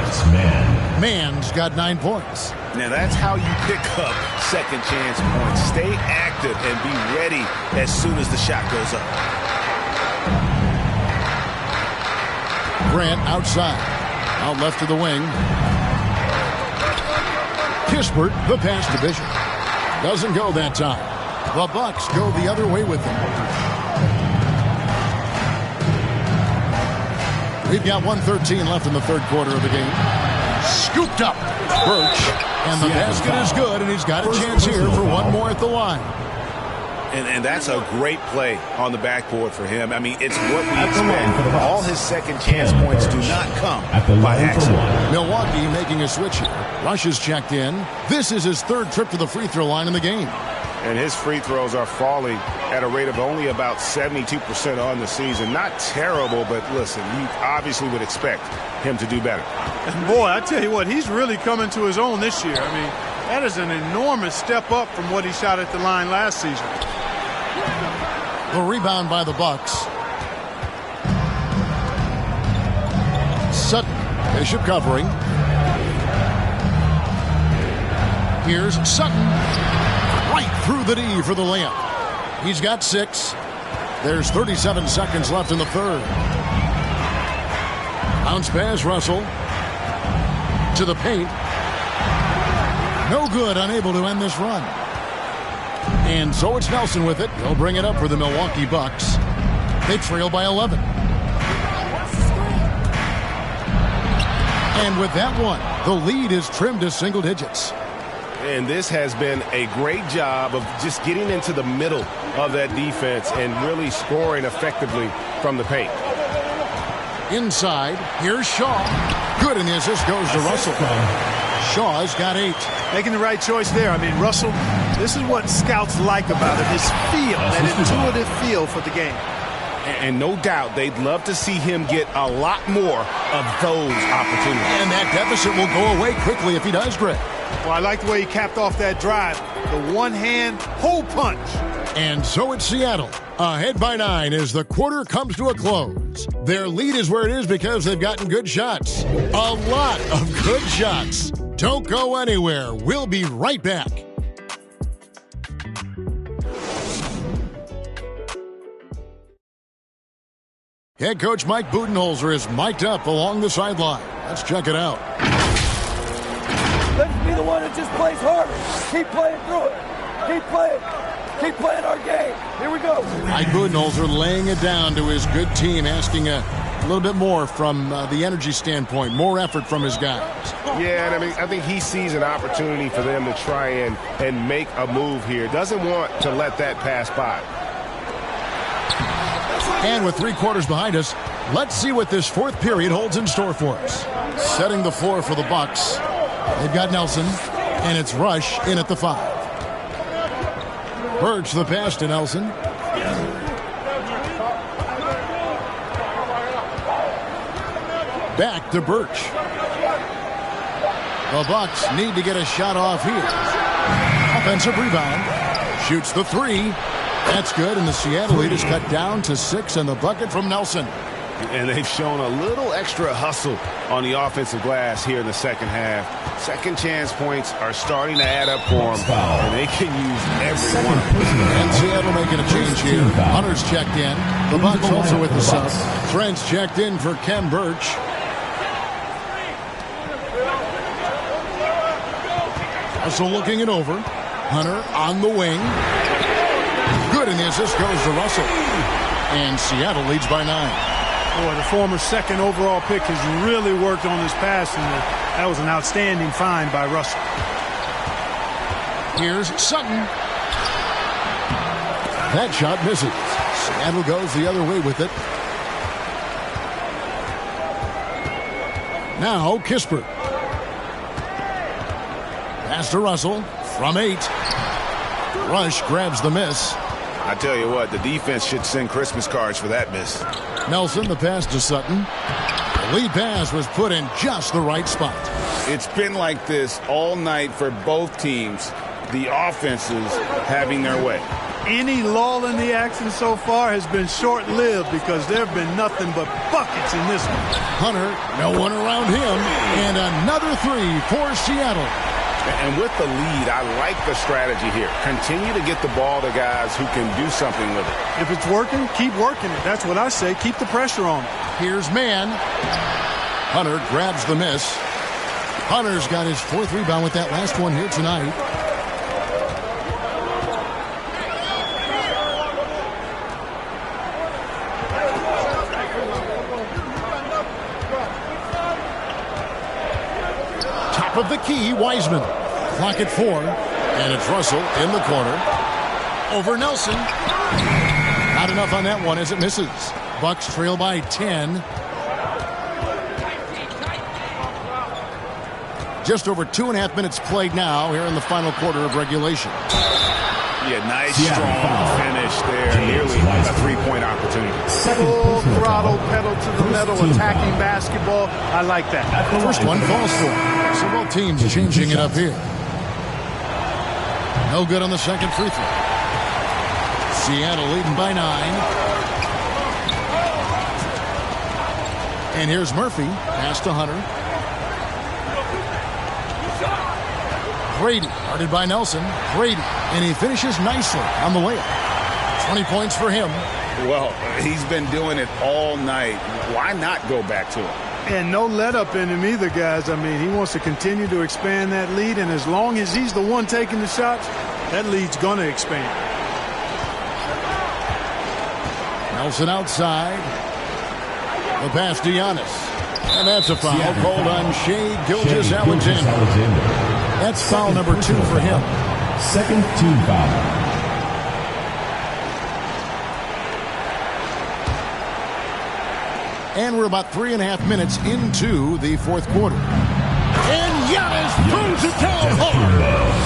Mann's got 9 points. Now that's how you pick up second chance points. Stay active and be ready as soon as the shot goes up. Grant outside. Out left to the wing. Kispert, the pass to Bishop. Doesn't go that time. The Bucks go the other way with them. We've got 1:13 left in the third quarter of the game. Scooped up. Birch. And the basket is good, and he's got a chance here for one more at the line. And that's a great play on the backboard for him. I mean, it's what we expect. All his second chance points do not come by accident. Milwaukee making a switch here. Rush is checked in. This is his 3rd trip to the free throw line in the game. And his free throws are falling at a rate of only about 72% on the season. Not terrible, but listen, you obviously would expect him to do better. And boy, I tell you what, he's really coming to his own this year. I mean, that is an enormous step up from what he shot at the line last season. The rebound by the Bucks. Sutton. Bishop covering. Here's Sutton. Right through the D for the layup. He's got 6. There's 37 seconds left in the third. Bounce pass, Russell. To the paint. No good, unable to end this run. And so it's Nelson with it. He'll bring it up for the Milwaukee Bucks. They trail by 11. And with that one, the lead is trimmed to single digits. And this has been a great job of just getting into the middle of that defense and really scoring effectively from the paint. Inside, here's Shaw. Good, and the assist goes to Russell. Shaw's got 8. Making the right choice there. I mean, Russell, this is what scouts like about him, his feel, that intuitive feel for the game. And no doubt they'd love to see him get a lot more of those opportunities. And that deficit will go away quickly if he does, Greg. Well, I like the way he capped off that drive. The one-hand hole punch. And so it's Seattle, ahead by 9 as the quarter comes to a close. Their lead is where it is because they've gotten good shots. A lot of good shots. Don't go anywhere. We'll be right back. Head coach Mike Budenholzer is mic'd up along the sideline. Let's check it out. Let's be the one that just plays harder. Keep playing through it. Keep playing. Keep playing our game. Here we go. Mike Budenholzer laying it down to his good team, asking a little bit more from the energy standpoint, more effort from his guys. Yeah, and I think he sees an opportunity for them to try and make a move here. Doesn't want to let that pass by. And with 3 quarters behind us, let's see what this 4th period holds in store for us. Setting the floor for the Bucks. They've got Nelson, and it's Rush in at the 5. Birch the pass to Nelson. Back to Birch. The Bucks need to get a shot off here. Offensive rebound. Shoots the 3. That's good, and the Seattle lead is cut down to 6, and the bucket from Nelson. And they've shown a little extra hustle on the offensive glass here in the second half. Second chance points are starting to add up for them, and they can use every one of them. And Seattle making a change here. Hunter's checked in. The Bucks also with the sub. Trent's checked in for Ken Birch. Russell looking it over. Hunter on the wing. Good, and the assist goes to Russell. And Seattle leads by 9. Boy, the former second overall pick has really worked on his passing. That was an outstanding find by Russell. Here's Sutton. That shot misses. Seattle goes the other way with it. Now Kispert. Pass to Russell from 8. Rush grabs the miss. I tell you what, the defense should send Christmas cards for that miss. Nelson, the pass to Sutton. The lead pass was put in just the right spot. It's been like this all night for both teams. The offenses having their way. Any lull in the action so far has been short-lived because there have been nothing but buckets in this one. Hunter, no one around him, and another 3 for Seattle. And with the lead, I like the strategy here. Continue to get the ball to guys who can do something with it. If it's working, keep working it. That's what I say. Keep the pressure on it. Here's Mann. Hunter grabs the miss. Hunter's got his 4th rebound with that last one here tonight. Top of the key, Wiseman. Clock at 4. And it's Russell in the corner. Over Nelson. Not enough on that one as it misses. Bucks trail by 10. Just over 2.5 minutes played now here in the final quarter of regulation. Yeah, nice, strong finish there. Nearly a 3-point opportunity. Full throttle, pedal to the metal, attacking basketball. I like that. The first one falls for him. So both teams changing it up here. No good on the second free throw. Seattle leading by 9. And here's Murphy. Pass to Hunter. Brady, guarded by Nelson. Brady, and he finishes nicely on the layup. 20 points for him. Well, he's been doing it all night. Why not go back to him? And no let up in him either, guys. I mean, he wants to continue to expand that lead, and as long as he's the one taking the shots, that lead's going to expand. Nelson outside. The pass to Giannis. And that's a foul called on Shai Gilgeous-Alexander. That's foul number 2 for him. Second team foul. And we're about 3.5 minutes into the 4th quarter. And Giannis throws it down hard.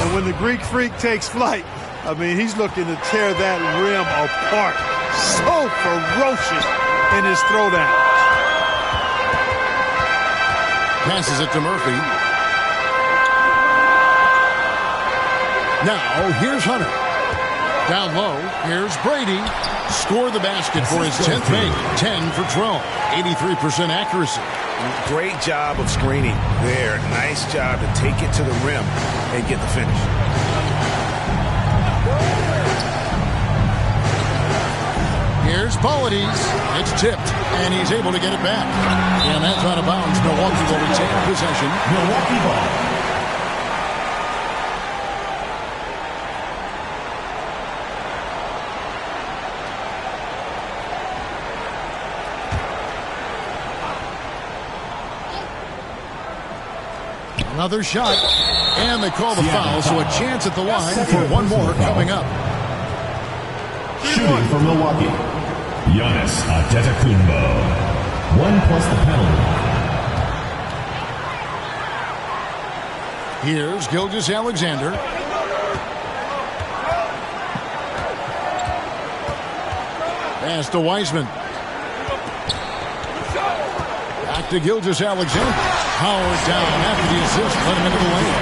And when the Greek Freak takes flight, I mean, he's looking to tear that rim apart. So ferocious in his throwdown. Passes it to Murphy. Now, here's Hunter. Down low, here's Brady. Score the basket for his 10th make. 10 for 12. 83% accuracy. Great job of screening there. Nice job to take it to the rim and get the finish. Here's Polides. It's tipped, and he's able to get it back. And that's out of bounds. Milwaukee will retain possession. Milwaukee ball. Another shot, and they call the foul, so a chance at the line for one more coming up. Shooting for Milwaukee, Giannis Antetokounmpo. 1 plus the penalty. Here's Gilgeous-Alexander. Pass to Wiseman. Back to Gilgeous-Alexander. Powered down after the assist, let him into the lane.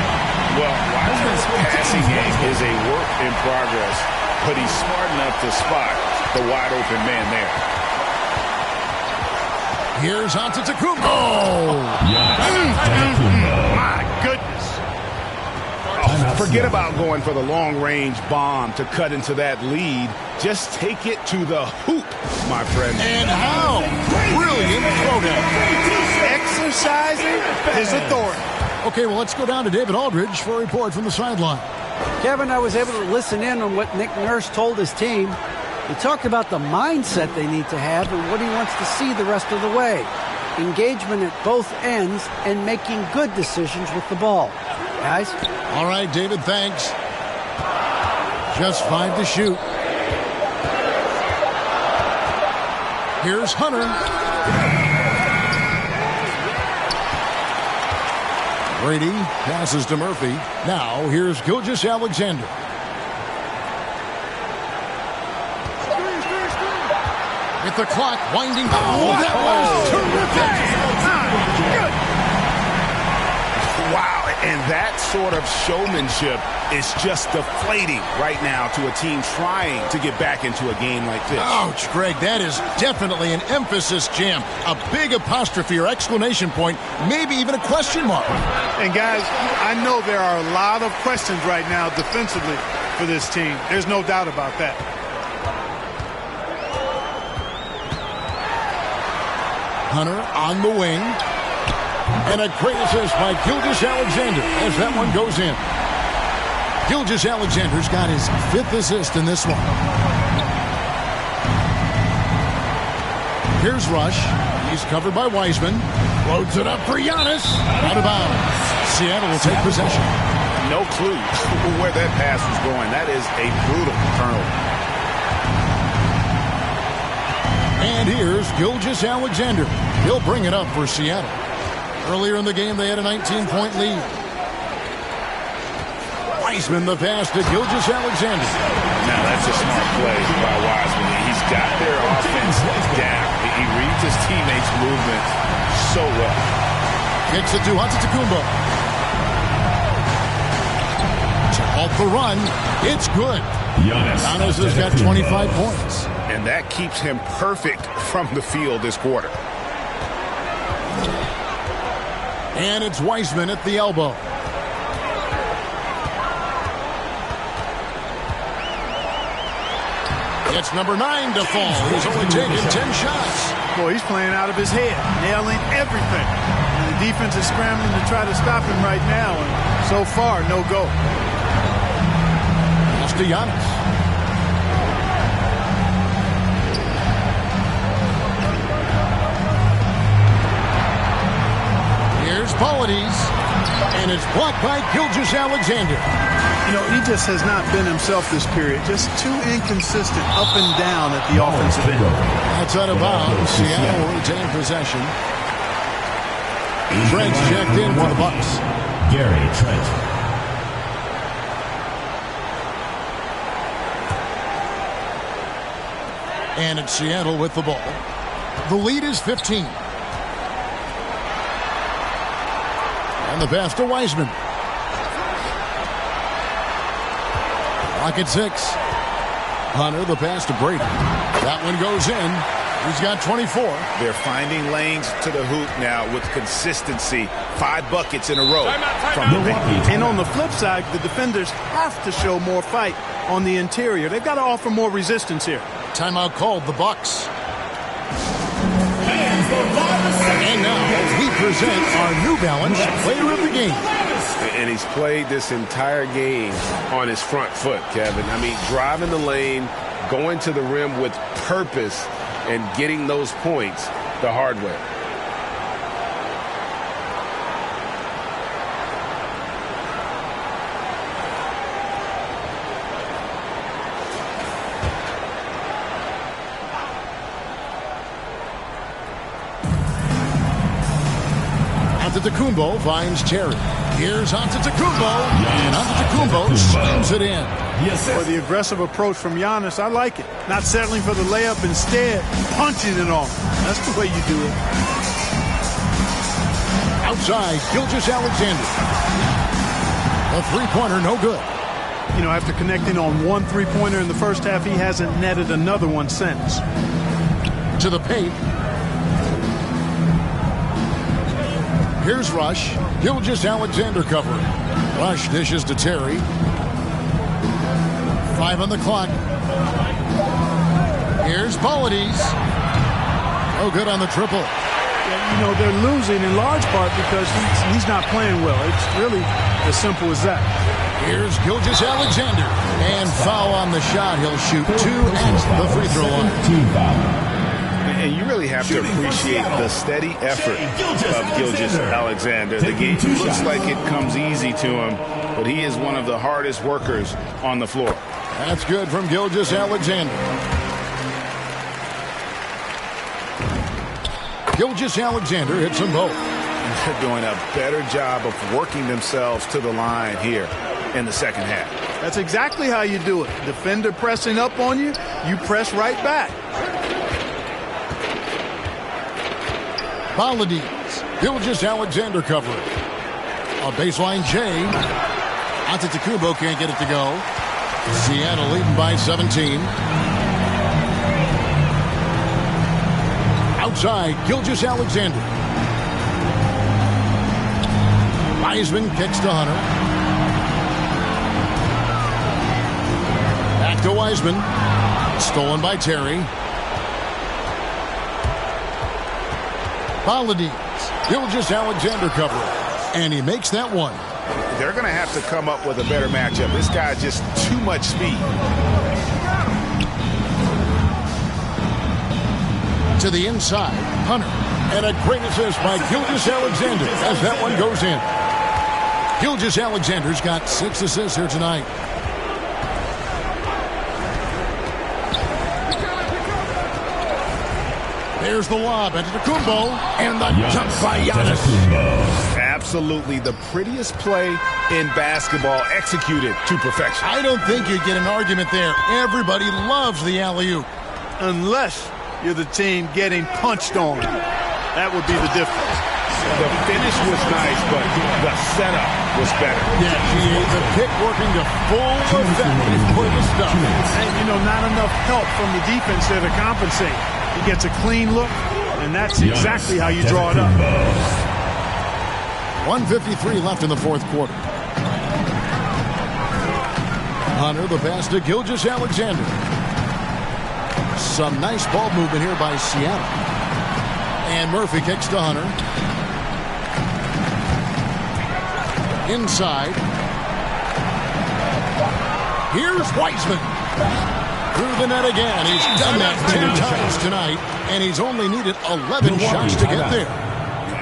Well, Wiseman's passing game is a work in progress, but he's smart enough to spot the wide open man there. Here's Antetokounmpo. My goodness. Forget about going for the long-range bomb to cut into that lead. Just take it to the hoop, my friend. And how brilliant throwdown. Exercising his authority. Okay, well, let's go down to David Aldridge for a report from the sideline. Kevin, I was able to listen in on what Nick Nurse told his team. He talked about the mindset they need to have and what he wants to see the rest of the way. Engagement at both ends and making good decisions with the ball. Guys? All right, David, thanks. Just 5 to shoot. Here's Hunter. Brady passes to Murphy. Now here's Gilgeous-Alexander. With the clock winding down. Oh, that was terrific. Wow, and that sort of showmanship is just deflating right now to a team trying to get back into a game like this. Ouch, Greg, that is definitely an emphasis jam. A big apostrophe or exclamation point, maybe even a question mark. And guys, I know there are a lot of questions right now defensively for this team. There's no doubt about that. Hunter on the wing. And a great assist by Gilgeous-Alexander as that one goes in. Gilgeous-Alexander's got his 5th assist in this one. Here's Rush. He's covered by Wiseman. Loads it up for Giannis. Out of bounds. Seattle will take possession. No clue where that pass was going. That is a brutal turnover. And here's Gilgeous-Alexander. He'll bring it up for Seattle. Earlier in the game, they had a 19-point lead. Wiseman the pass to Gilgeous-Alexander. Now, that's a smart play by Wiseman. He's got their offense down. He reads his teammates' movements so well. Kicks it to Antetokounmpo. To halt the run. It's good. Giannis has got 25 points. And that keeps him perfect from the field this quarter. And it's Wiseman at the elbow. It's number 9 to fall. He's only taken 10 shots. Boy, he's playing out of his head, nailing everything. And the defense is scrambling to try to stop him right now. And so far, no go. It's to Giannis. Polities, and it's blocked by Gilgeous-Alexander. You know, he just has not been himself this period. Just too inconsistent up and down at the offensive end. That's out of bounds. Seattle will retain possession. Trent's checked in for the Bucks. Gary Trent. And it's Seattle with the ball. The lead is 15. And the pass to Wiseman. Clock at 6. Hunter, the pass to Brady. That one goes in. He's got 24. They're finding lanes to the hoop now with consistency. 5 buckets in a row. And on the flip side, the defenders have to show more fight on the interior. They've got to offer more resistance here. Timeout called, the Bucks. And now we present our New Balance Player of the Game. And he's played this entire game on his front foot, Kevin. I mean, driving the lane, going to the rim with purpose, and getting those points the hard way. Antetokounmpo finds Terry. Here's Antetokounmpo, and Antetokounmpo slams it in. For the aggressive approach from Giannis, I like it. Not settling for the layup, instead punching it on. That's the way you do it. Outside, Gilgeous-Alexander. A three-pointer, no good. You know, after connecting on 1 3-pointer in the first half, he hasn't netted another one since. To the paint. Here's Rush. Gilgeous-Alexander covering. Rush dishes to Terry. 5 on the clock. Here's Polides. Oh, good on the triple. Yeah, you know, they're losing in large part because he's not playing well. It's really as simple as that. Here's Gilgeous-Alexander. And foul on the shot. He'll shoot 2 at the free throw line. And you really have to appreciate the steady effort of Gilgeous-Alexander. The game looks like it comes easy to him, but he is one of the hardest workers on the floor. That's good from Gilgeous-Alexander. Gilgeous-Alexander hits them both. They're doing a better job of working themselves to the line here in the second half. That's exactly how you do it. Defender pressing up on you, you press right back. Polides. Gilgeous-Alexander covering. A baseline J. Antetokounmpo can't get it to go. Seattle leading by 17. Outside, Gilgeous-Alexander. Wiseman kicks to Hunter. Back to Wiseman. Stolen by Terry. Polides. Gilgeous-Alexander covering. And he makes that one. They're going to have to come up with a better matchup. This guy just too much speed. To the inside, Hunter. And a great assist by Gilgeous-Alexander as that one goes in. Gilgeous-Alexander's got 6 assists here tonight. There's the lob into Antetokounmpo, and the jump by Giannis. Absolutely the prettiest play in basketball, executed to perfection. I don't think you get an argument there. Everybody loves the alley-oop. Unless you're the team getting punched on. That would be the difference. The finish was nice, but the setup was better. Yeah, the pick working to full effect for the stuff. And, you know, not enough help from the defense there to compensate. He gets a clean look, and that's exactly how you draw it up. 1:53 left in the fourth quarter. Hunter, the pass to Gilgeous-Alexander. Some nice ball movement here by Seattle. And Murphy kicks to Hunter. Inside. Here's Wiseman. Through the net again. He's done that 10 times tonight, and he's only needed 11 shots to get there.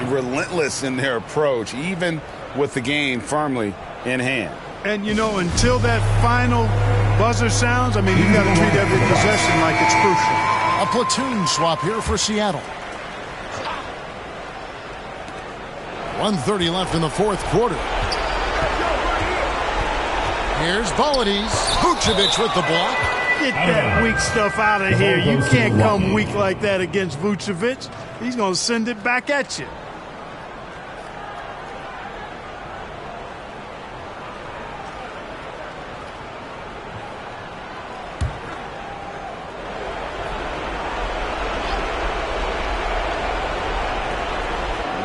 Relentless in their approach, even with the game firmly in hand. And, you know, until that final buzzer sounds, I mean, you've got to treat every possession like it's crucial. A platoon swap here for Seattle. 1:30 left in the fourth quarter. Here's Polides. Vucevic with the block. Get that weak stuff out of here. You can't come weak like that against Vucevic. He's going to send it back at you.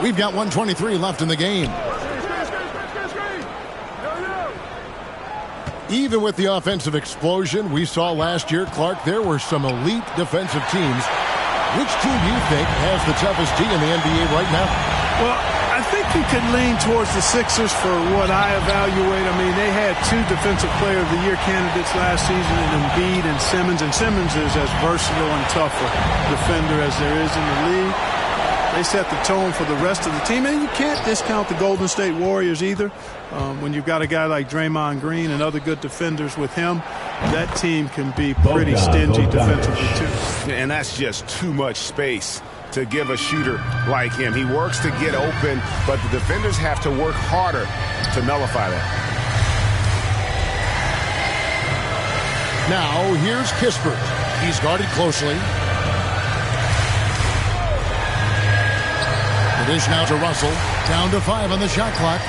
We've got 1:23 left in the game. Even with the offensive explosion we saw last year, Clark, there were some elite defensive teams. Which team do you think has the toughest D in the NBA right now? Well, I think you could lean towards the Sixers for what I evaluate. I mean, they had 2 Defensive Player of the Year candidates last season in Embiid and Simmons. And Simmons is as versatile and tough a defender as there is in the league. They set the tone for the rest of the team. And you can't discount the Golden State Warriors either. When you've got a guy like Draymond Green and other good defenders with him, that team can be pretty stingy defensively too. And that's just too much space to give a shooter like him. He works to get open, but the defenders have to work harder to nullify that. Now here's Kispert. He's guarded closely. The dish now to Russell. Down to 5 on the shot clock.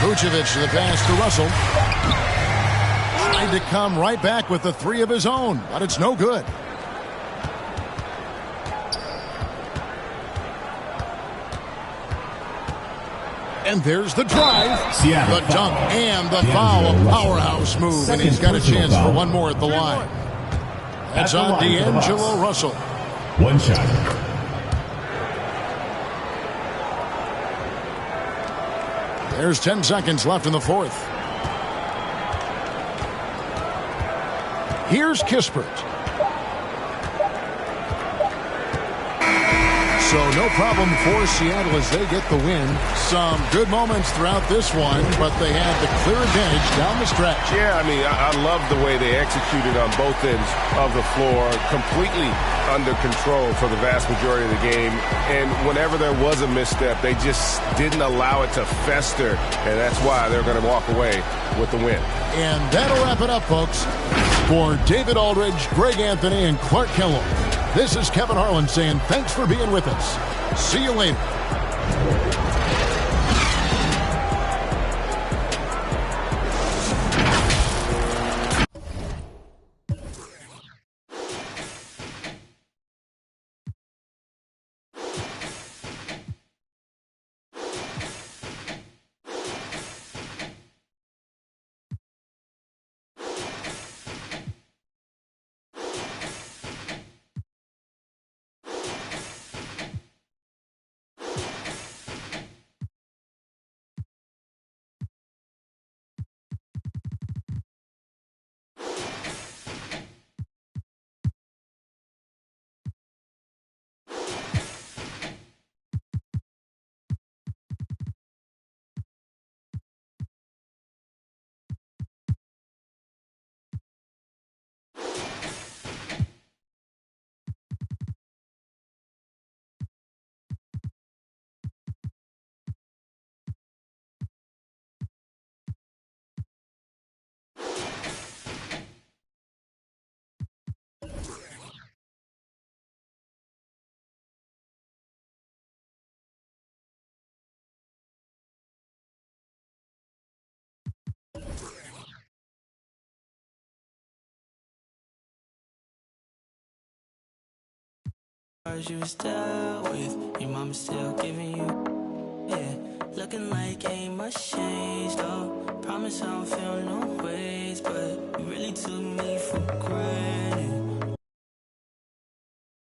Vucevic to the pass to Russell. Tried to come right back with the 3 of his own, but it's no good. And there's the drive, Seattle the dunk, and the foul. A powerhouse move, and he's got a chance for one more at the line. That's on D'Angelo Russell. One shot. There's 10 seconds left in the fourth. Here's Kispert. So no problem for Seattle as they get the win. Some good moments throughout this one, but they had the clear advantage down the stretch. Yeah, I mean, I love the way they executed on both ends of the floor, completely under control for the vast majority of the game. And whenever there was a misstep, they just didn't allow it to fester, and that's why they're going to walk away with the win. And that'll wrap it up, folks. For David Aldridge, Greg Anthony, and Clark Kellogg, this is Kevin Harlan saying thanks for being with us. See you later. You still with your mama still giving you, yeah, looking like ain't much changed though. Promise I don't feel no ways, but you really took me for granted.